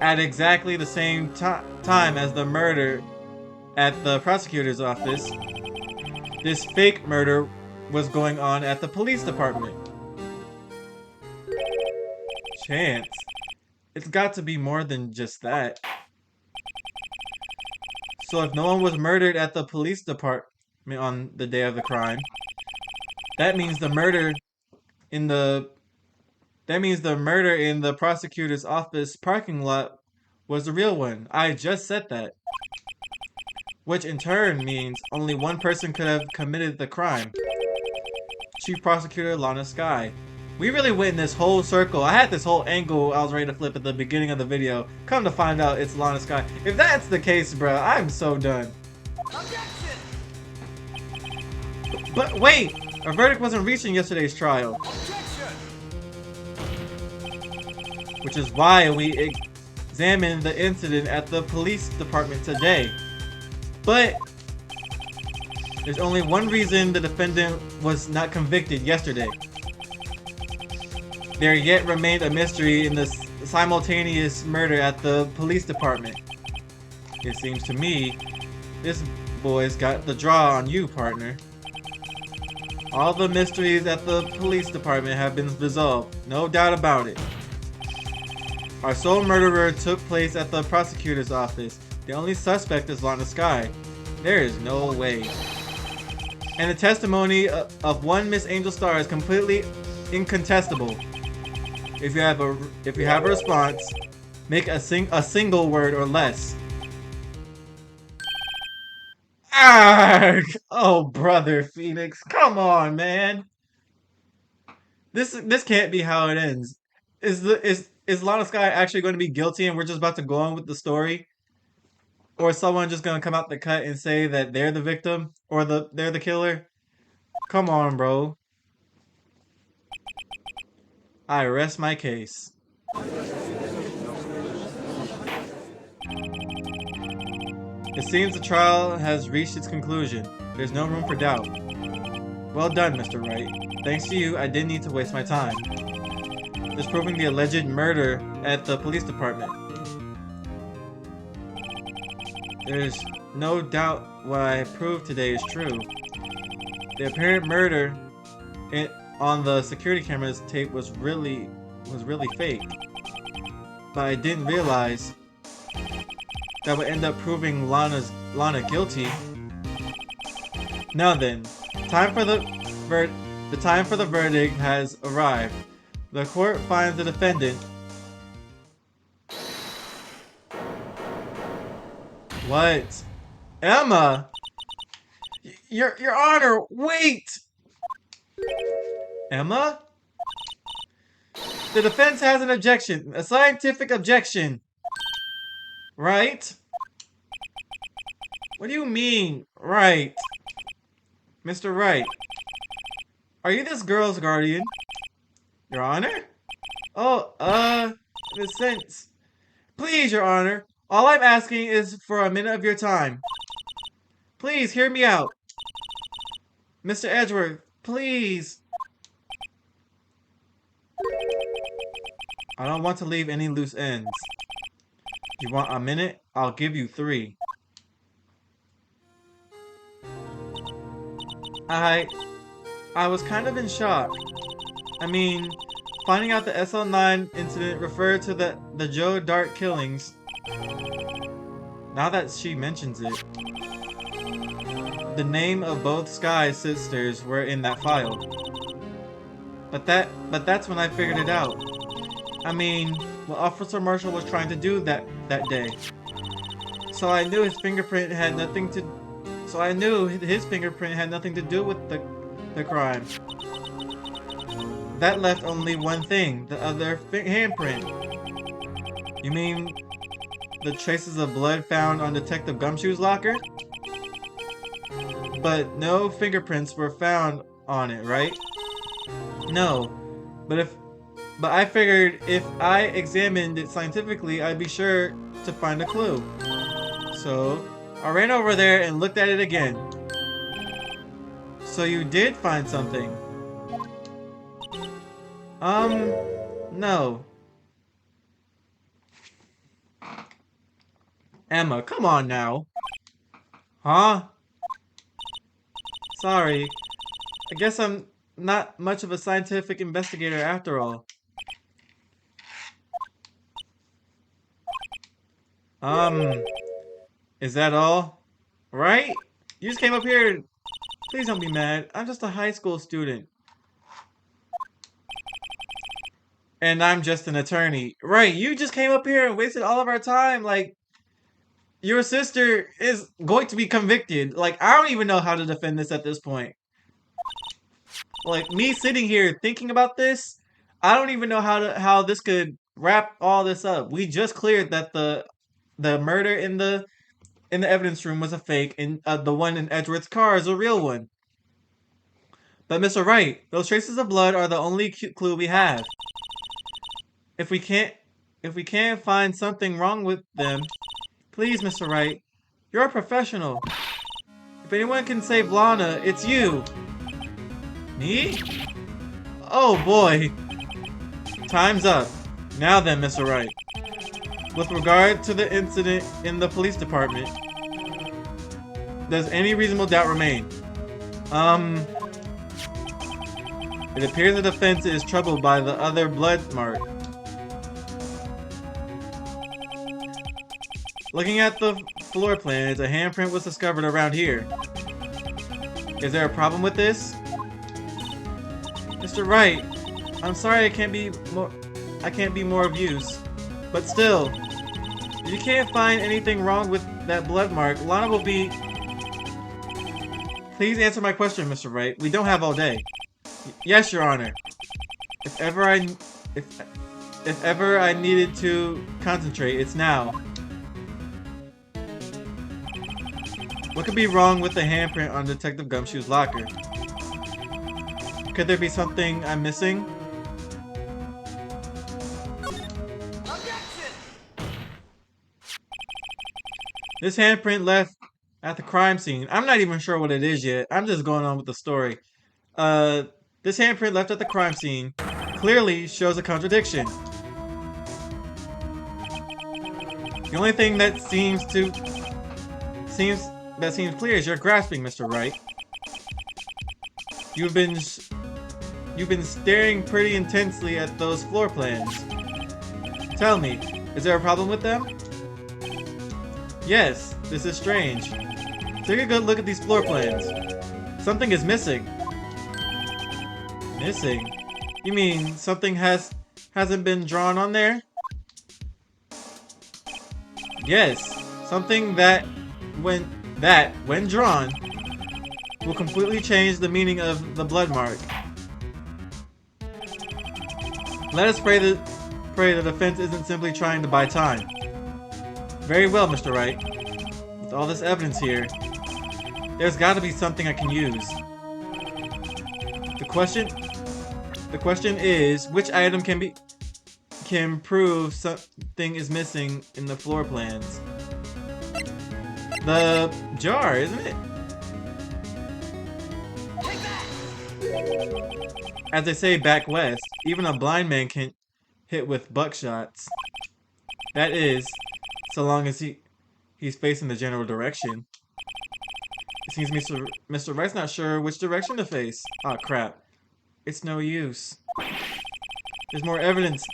At exactly the same time as the murder at the prosecutor's office, this fake murder was going on at the police department. Chance? It's got to be more than just that. So if no one was murdered at the police department on the day of the crime, that means the murder in the prosecutor's office parking lot was the real one. I just said that. Which in turn means only one person could have committed the crime. Chief Prosecutor Lana Skye. We really went in this whole circle. I had this whole angle I was ready to flip at the beginning of the video. Come to find out it's Lana Skye. If that's the case, bro, I'm so done. Objection! But wait! A verdict wasn't reached in yesterday's trial. Objection! Which is why we examined the incident at the police department today. But there's only one reason the defendant was not convicted yesterday. There yet remained a mystery in the simultaneous murder at the police department. It seems to me, this boy's got the draw on you, partner. All the mysteries at the police department have been resolved, no doubt about it. Our sole murderer took place at the prosecutor's office. The only suspect is Lana Skye. There is no way. And the testimony of one Miss Angel Star is completely incontestable. If you have a response, make a single word or less. Arrgh! Oh, brother Phoenix, come on, man. This can't be how it ends. Is Lana Skye actually going to be guilty and we're just about to go on with the story? Or is someone just going to come out the cut and say that they're the victim or they're the killer? Come on, bro. I rest my case. It seems the trial has reached its conclusion. There's no room for doubt. Well done, Mr. Wright. Thanks to you, I didn't need to waste my time. Disproving the alleged murder at the police department. There's no doubt what I proved today is true. The apparent murder on the security camera's tape was really fake. But I didn't realize that would end up proving Lana guilty. Now then, the time for the verdict has arrived. The court finds the defendant. What? Emma? Your Honor, wait! Emma? The defense has an objection. A scientific objection. Right? What do you mean, right? Mr. Wright, are you this girl's guardian? Your Honor? Oh, in a sense. Please, Your Honor, all I'm asking is for a minute of your time. Please, hear me out. Mr. Edgeworth, please. I don't want to leave any loose ends. You want a minute? I'll give you 3. I was kind of in shock. I mean, finding out the SL9 incident referred to the Joe Dart killings. Now that she mentions it, the name of both Sky's sisters were in that file. But that's when I figured it out. I mean, what Officer Marshall was trying to do that day. So I knew his fingerprint had nothing to do with the crime. That left only one thing, the other handprint. You mean the traces of blood found on Detective Gumshoe's locker? But no fingerprints were found on it, right? No. But I figured if I examined it scientifically, I'd be sure to find a clue. So, I ran over there and looked at it again. So you did find something? No. Emma, come on now. Huh? Sorry. I guess I'm not much of a scientific investigator after all. Is that all? Right? You just came up here. Please don't be mad. I'm just a high school student. And I'm just an attorney. Right, you just came up here and wasted all of our time. Like, your sister is going to be convicted. Like, I don't even know how to defend this at this point. Like, me sitting here thinking about this, I don't even know how this could wrap all this up. We just cleared that the murder in the evidence room was a fake, and the one in Edgeworth's car is a real one. But Mr. Wright, those traces of blood are the only clue we have. If we can't find something wrong with them, please, Mr. Wright, you're a professional. If anyone can save Lana, it's you. Me? Oh boy. Time's up. Now then, Mr. Wright. With regard to the incident in the police department, does any reasonable doubt remain? It appears the defense is troubled by the other blood mark. Looking at the floor plans, a handprint was discovered around here. Is there a problem with this? Mr. Wright, I'm sorry I can't be more of use. But still, if you can't find anything wrong with that blood mark, Lana will be... Please answer my question, Mr. Wright. We don't have all day. Yes, Your Honor. If ever I needed to concentrate, it's now. What could be wrong with the handprint on Detective Gumshoe's locker? Could there be something I'm missing? This handprint left at the crime scene. I'm not even sure what it is yet. I'm just going on with the story. This handprint left at the crime scene clearly shows a contradiction. The only thing that seems clear is you're grasping, Mr. Wright. You've been staring pretty intensely at those floor plans. Tell me, is there a problem with them? Yes, this is strange. Take a good look at these floor plans. Something is missing. Missing? You mean something hasn't been drawn on there? Yes, something that when drawn will completely change the meaning of the blood mark. Let us pray the defense isn't simply trying to buy time. Very well, Mr. Wright. With all this evidence here, there's got to be something I can use. The question is, which item can prove something is missing in the floor plans? The jar, isn't it? As they say back west, even a blind man can hit with buckshots. That is, so long as he's facing the general direction. It seems Mr. Wright's not sure which direction to face. Aw, crap. It's no use. There's more evidence.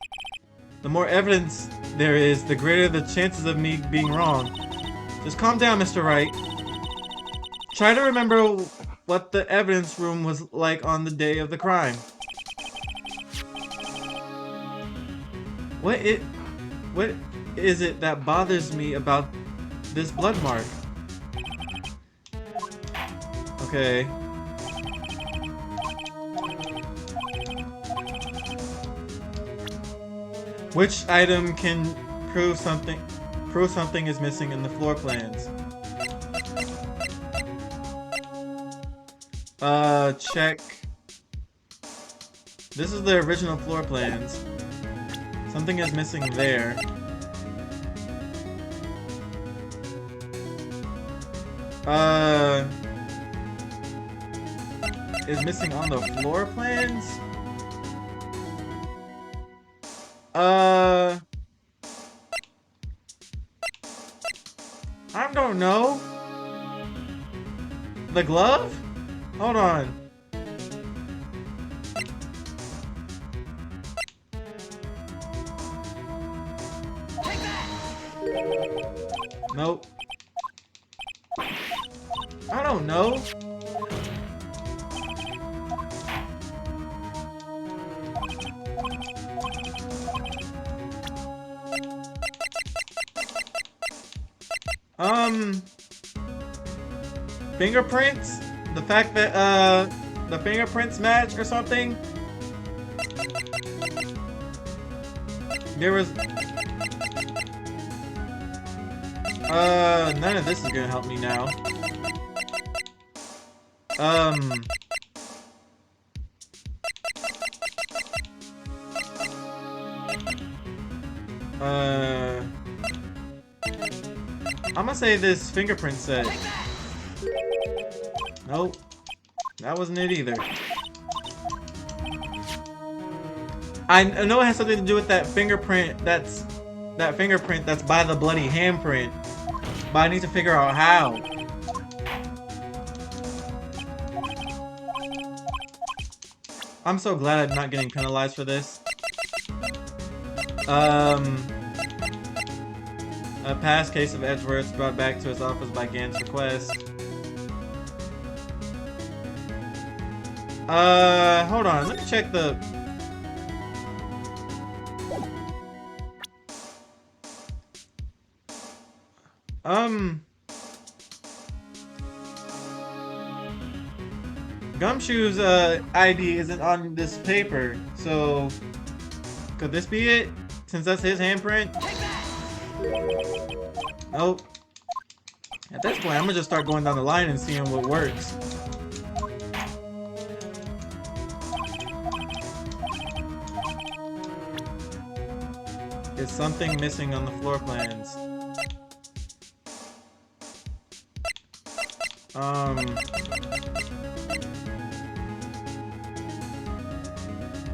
The more evidence there is, the greater the chances of me being wrong. Just calm down, Mr. Wright. Try to remember what the evidence room was like on the day of the crime. What is it that bothers me about this blood mark? Okay. Which item can prove something is missing in the floor plans? Check. This is the original floor plans. Something is missing there. Is missing on the floor plans? I don't know. The glove? Hold on. Nope. I don't know. Fingerprints? The fact that, the fingerprints match or something? There was... none of this is gonna help me now. I'm gonna say this fingerprint set. Nope. That wasn't it either. I know it has something to do with that fingerprint that's by the bloody handprint. But I need to figure out how. I'm so glad I'm not getting penalized for this. A past case of Edgeworth's brought back to his office by Gant's request. Hold on, let me check the... Gumshoe's, ID isn't on this paper, so... Could this be it? Since that's his handprint? Nope. At this point, I'm gonna just start going down the line and seeing what works. Is something missing on the floor plans?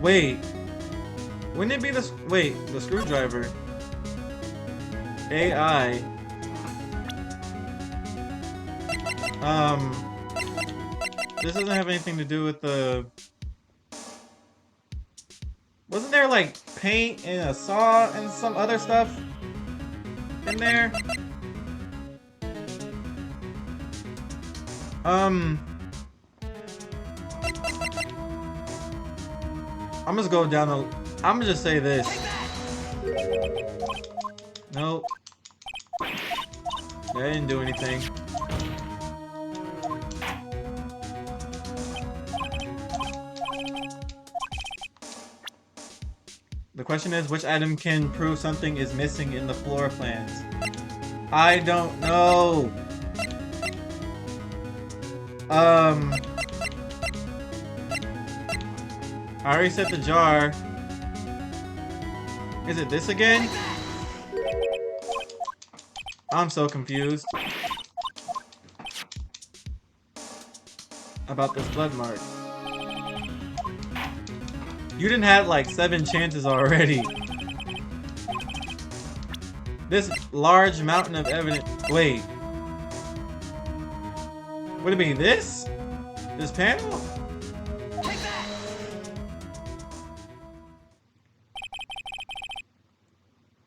Wait. Wouldn't it be the... Wait, the screwdriver. AI. This doesn't have anything to do with the... Wasn't there, like, paint and a saw and some other stuff in there? I'm just go down the... I'm gonna just say this. Nope. That didn't do anything. The question is, which item can prove something is missing in the floor plans? I don't know. I already set the jar. Is it this again? I'm so confused about this blood mark. You didn't have like 7 chances already. This large mountain of evidence. Wait. Would it be this? This panel?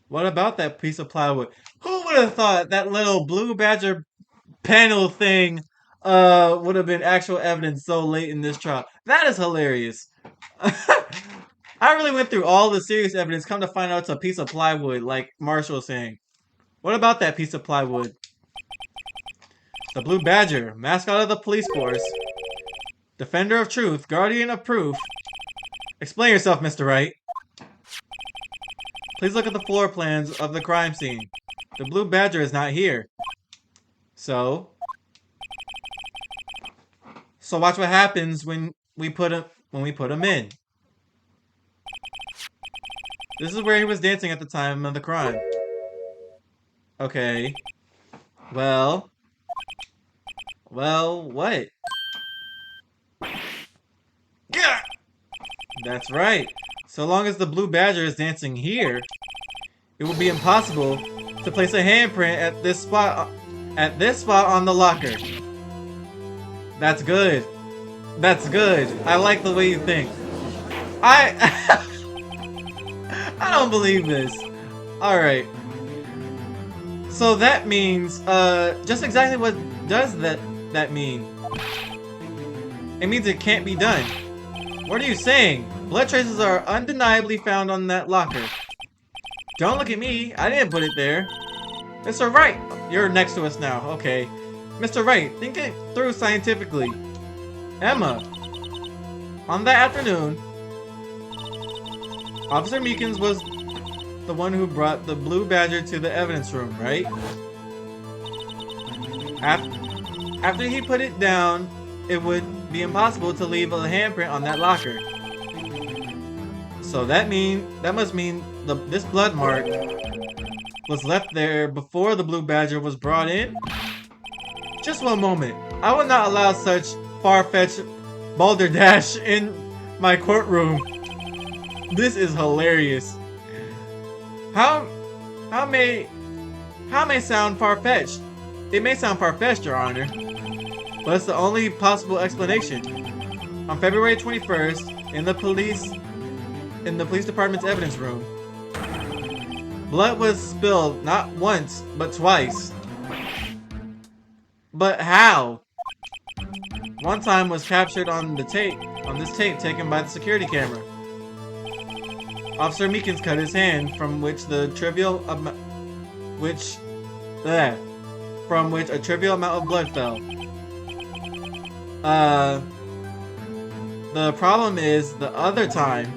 What about that piece of plywood? Who would have thought that little blue badger panel thing would have been actual evidence so late in this trial? That is hilarious. I really went through all the serious evidence, come to find out it's a piece of plywood, like Marshall was saying. What about that piece of plywood? The Blue Badger, mascot of the police force. Defender of truth, guardian of proof. Explain yourself, Mr. Wright. Please look at the floor plans of the crime scene. The Blue Badger is not here. So watch what happens when we put him in. This is where he was dancing at the time of the crime. Okay. Well, what? Yeah! That's right. So long as the Blue Badger is dancing here, it will be impossible to place a handprint at this spot on the locker. That's good. That's good. I like the way you think. I don't believe this. Alright. So that means, just exactly what does that mean? It means it can't be done. What are you saying? Blood traces are undeniably found on that locker. Don't look at me. I didn't put it there. Mr. Wright! You're next to us now. Okay. Mr. Wright, think it through scientifically. Emma. On that afternoon, Officer Meekins was the one who brought the Blue Badger to the evidence room, right? After he put it down, it would be impossible to leave a handprint on that locker. So that must mean this blood mark was left there before the Blue Badger was brought in? Just one moment. I would not allow such far-fetched balderdash in my courtroom. This is hilarious. How may sound far-fetched? It may sound far-fetched, Your Honor, but it's the only possible explanation. On February 21st, in the police department's evidence room, blood was spilled not once, but twice. But how? One time was captured on this tape taken by the security camera. Officer Meekins cut his hand, from which a trivial amount of blood fell. The problem is the other time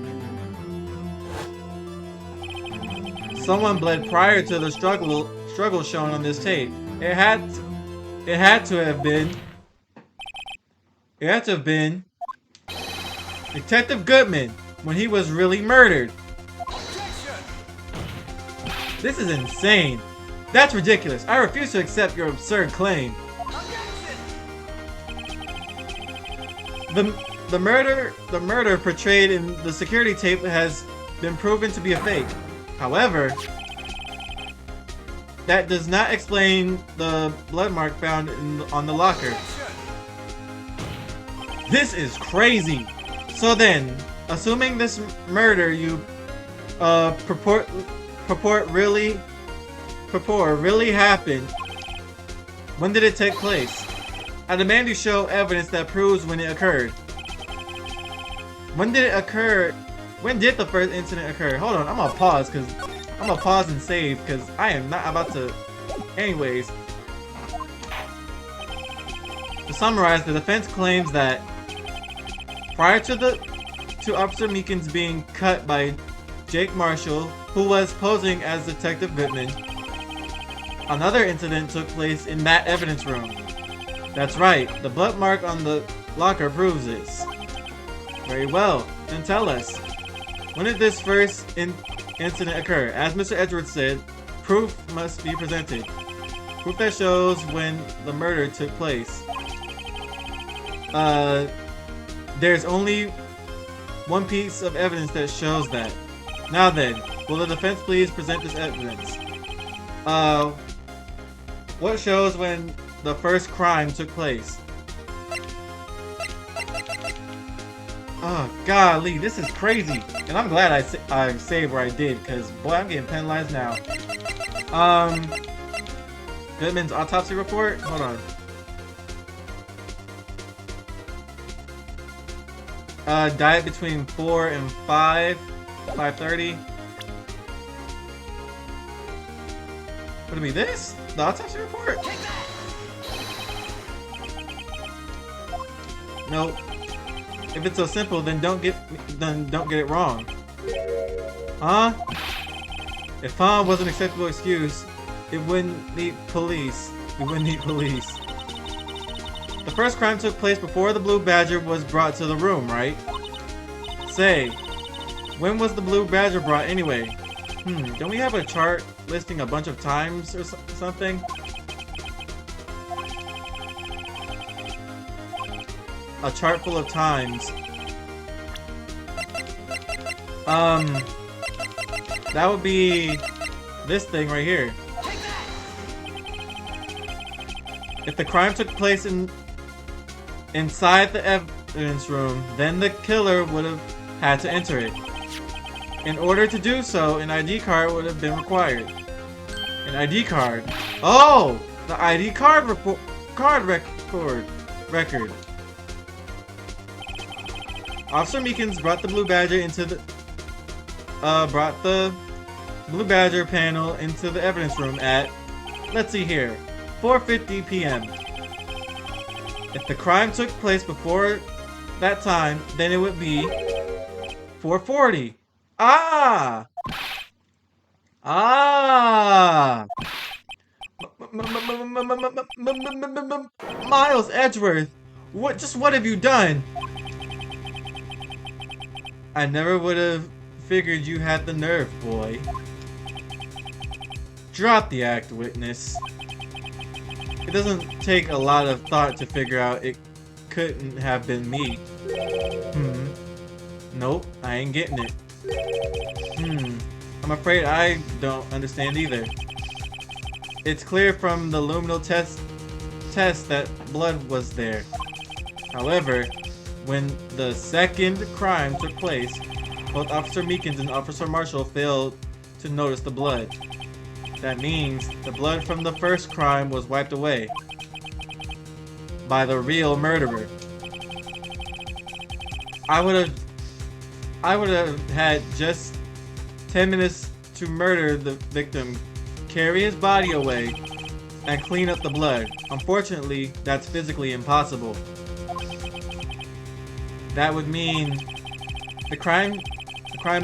someone bled prior to the struggle shown on this tape. It had to have been Detective Goodman when he was really murdered. This is insane. That's ridiculous. I refuse to accept your absurd claim. The murder portrayed in the security tape has been proven to be a fake. However, that does not explain the blood mark found on the locker. This is crazy. So then, assuming this murder you purport really happened, when did it take place? I demand you show evidence that proves when it occurred. When did it occur? When did the first incident occur? Hold on, I'm gonna pause and save because I am not about to. Anyways, to summarize, the defense claims that prior to Officer Meekins being cut by Jake Marshall, who was posing as Detective Goodman, another incident took place in that evidence room. That's right, the blood mark on the locker proves this. Very well, then tell us. When did this first incident occur? As Mr. Edwards said, proof must be presented. Proof that shows when the murder took place. There's only one piece of evidence that shows that. Now then, will the defense please present this evidence? What shows when the first crime took place? Oh, golly, this is crazy. And I'm glad I saved where I did, because, boy, I'm getting penalized now. Goodman's autopsy report? Hold on. Died between 4 and 5:30. Would it be this? The autopsy report? Nope. If it's so simple, then don't get it wrong. Huh? If fun was an acceptable excuse, it wouldn't need police. We wouldn't need police. The first crime took place before the blue badger was brought to the room, right? Say, when was the blue badger brought anyway? Don't we have a chart listing a bunch of times or something? A chart full of times. That would be this thing right here. If the crime took place inside the evidence room, then the killer would have had to enter it. In order to do so, an ID card would have been required. An ID card. Oh, the ID card record. Officer Meekins brought the blue badger panel into the evidence room at, let's see here, 4:50 p.m. If the crime took place before that time, then it would be 4:40. Ah! Miles Edgeworth, what have you done? I never would have figured you had the nerve, boy. Drop the act, witness. It doesn't take a lot of thought to figure out it couldn't have been me. Nope, I ain't getting it. I'm afraid I don't understand either. It's clear from the luminal test that blood was there. However, when the second crime took place, both Officer Meekins and Officer Marshall failed to notice the blood. That means the blood from the first crime was wiped away by the real murderer. I would have had just 10 minutes to murder the victim, carry his body away, and clean up the blood. Unfortunately, that's physically impossible. That would mean the crime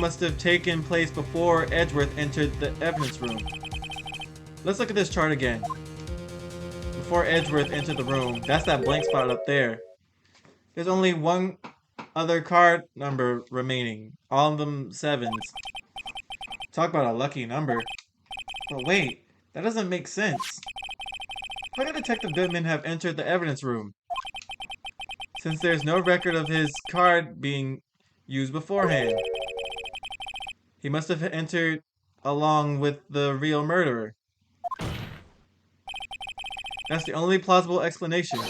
must have taken place before Edgeworth entered the evidence room. Let's look at this chart again. Before Edgeworth entered the room, that's that blank spot up there. There's only one other card number remaining, all of them 7s. Talk about a lucky number. But wait, that doesn't make sense. How could Detective Goodman have entered the evidence room, since there's no record of his card being used beforehand? He must have entered along with the real murderer. That's the only plausible explanation.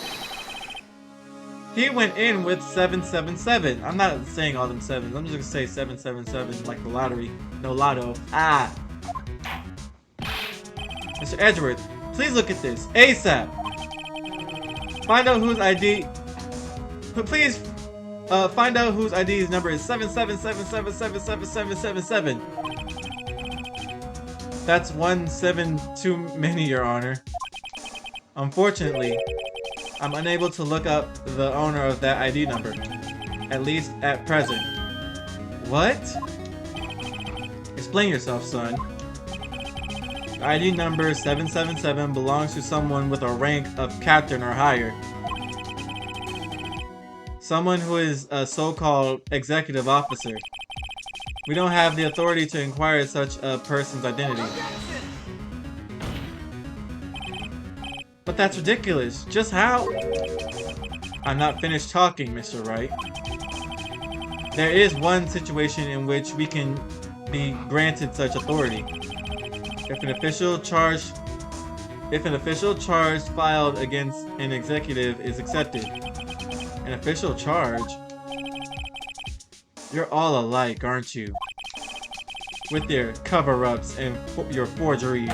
He went in with 777. I'm not saying all them 7s. I'm just gonna say 777 like the lottery. No lotto. Ah! Mr. Edgeworth, please look at this. ASAP! Find out whose ID... Please, find out whose ID's number is 777777777. That's 1 7 too many, Your Honor. Unfortunately, I'm unable to look up the owner of that ID number, at least at present. What? Explain yourself, son. The ID number 777 belongs to someone with a rank of captain or higher. Someone who is a so-called executive officer. We don't have the authority to inquire such a person's identity. But that's ridiculous. Just how? I'm not finished talking, Mr. Wright. There is one situation in which we can be granted such authority. If an official charge if an official charge filed against an executive is accepted. An official charge? You're all alike, aren't you? With your cover-ups and your forgeries.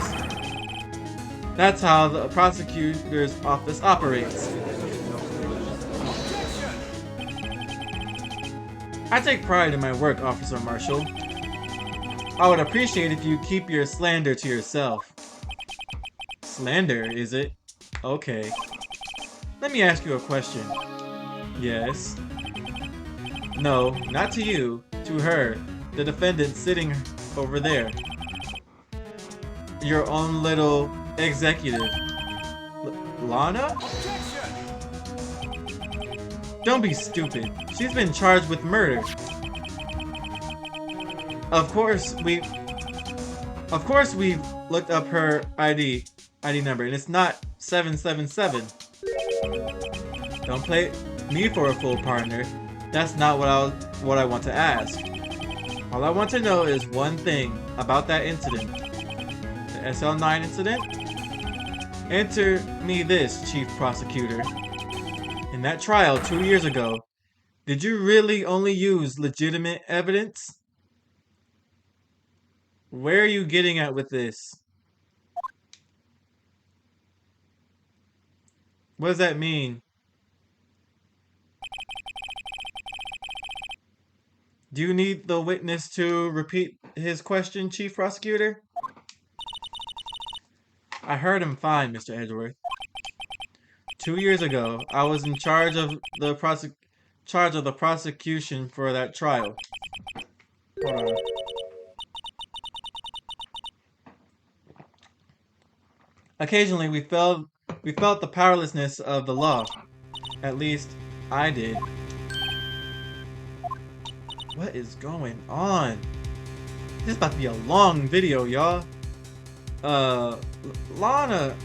That's how the prosecutor's office operates. I take pride in my work, Officer Marshall. I would appreciate if you keep your slander to yourself. Slander, is it? Okay. Let me ask you a question. Yes? No, not to you. To her, the defendant sitting over there. Your own little executive. Lana? Don't be stupid. She's been charged with murder. Of course we've looked up her ID number, and it's not 777. Don't play me for a fool, partner. That's not what I want to ask. All I want to know is one thing about that incident. The SL9 incident? Answer me this, Chief Prosecutor. In that trial 2 years ago, did you really only use legitimate evidence? Where are you getting at with this? What does that mean? Do you need the witness to repeat his question, Chief Prosecutor? I heard him fine, Mr. Edgeworth. 2 years ago, I was in charge of the prosecution for that trial. Hold on. Occasionally, we felt the powerlessness of the law. At least, I did. What is going on? This is about to be a long video, y'all. Lana.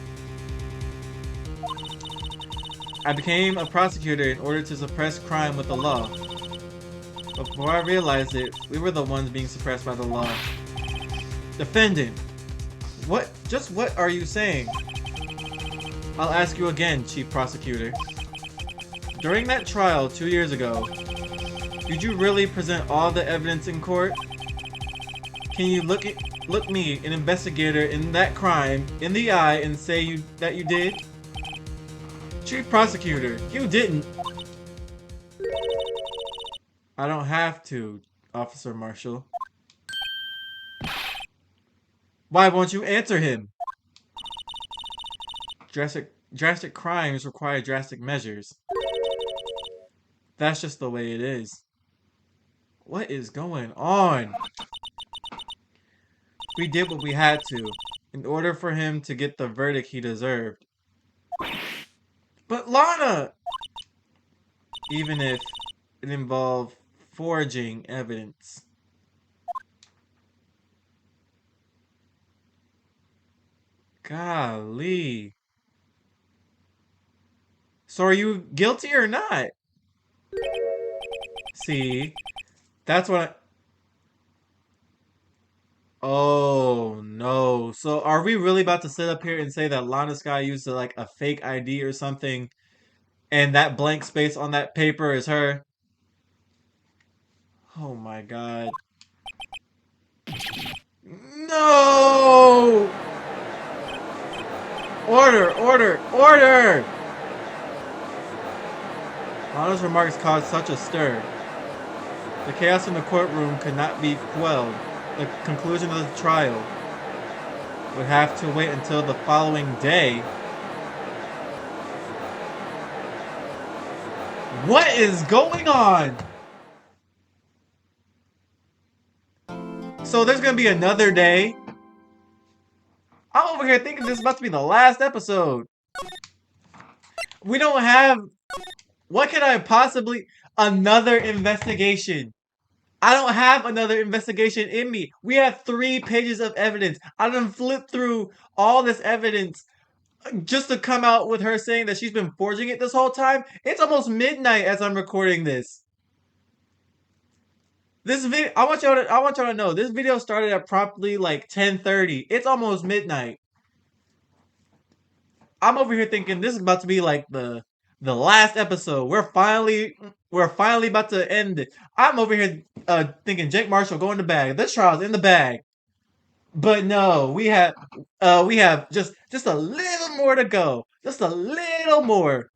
I became a prosecutor in order to suppress crime with the law. But before I realized it, we were the ones being suppressed by the law. Defendant, what are you saying? I'll ask you again, Chief Prosecutor. During that trial 2 years ago, did you really present all the evidence in court? Can you look me, an investigator in that crime, in the eye and say that you did? Chief Prosecutor, you didn't. I don't have to, Officer Marshall. Why won't you answer him? Drastic crimes require drastic measures. That's just the way it is. What is going on? We did what we had to, in order for him to get the verdict he deserved. But Lana! Even if it involved forging evidence. Golly. So are you guilty or not? See, that's what I... Oh, no. So are we really about to sit up here and say that Lana Sky used like a fake ID or something, and that blank space on that paper is her? Oh my god. No! Order! Lana's remarks caused such a stir. The chaos in the courtroom could not be quelled. The conclusion of the trial would have to wait until the following day. What is going on? So there's gonna be another day. I'm over here thinking this is about to be the last episode. We don't have... What can I possibly... Another investigation. I don't have another investigation in me. We have 3 pages of evidence. I done flipped through all this evidence just to come out with her saying that she's been forging it this whole time. It's almost midnight as I'm recording this. This video, I want y'all to know, this video started at promptly like 10:30. It's almost midnight. I'm over here thinking this is about to be like the last episode. We're finally about to end it. I'm over here thinking Jake Marshall go in the bag. This trial's in the bag. But no, we have just a little more to go. Just a little more.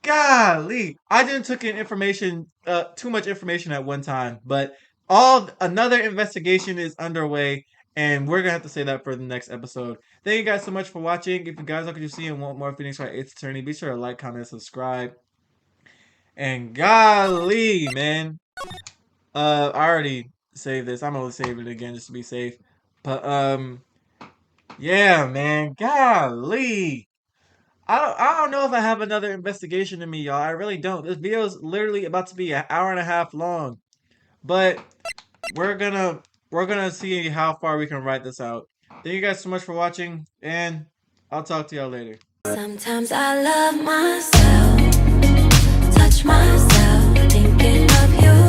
Golly, I didn't took in information, too much information at one time, but all another investigation is underway, and we're gonna have to say that for the next episode. Thank you guys so much for watching. If you guys like what you see and want more Phoenix Wright 8th Attorney, be sure to like, comment, subscribe. And golly, man, I already saved this. I'm gonna save it again just to be safe. But yeah, man, golly. I don't know if I have another investigation in me, y'all. I really don't. This video is literally about to be an hour and a half long. But we're gonna see how far we can write this out. Thank you guys so much for watching, and I'll talk to y'all later.
Sometimes I love myself, touch myself, thinking of you.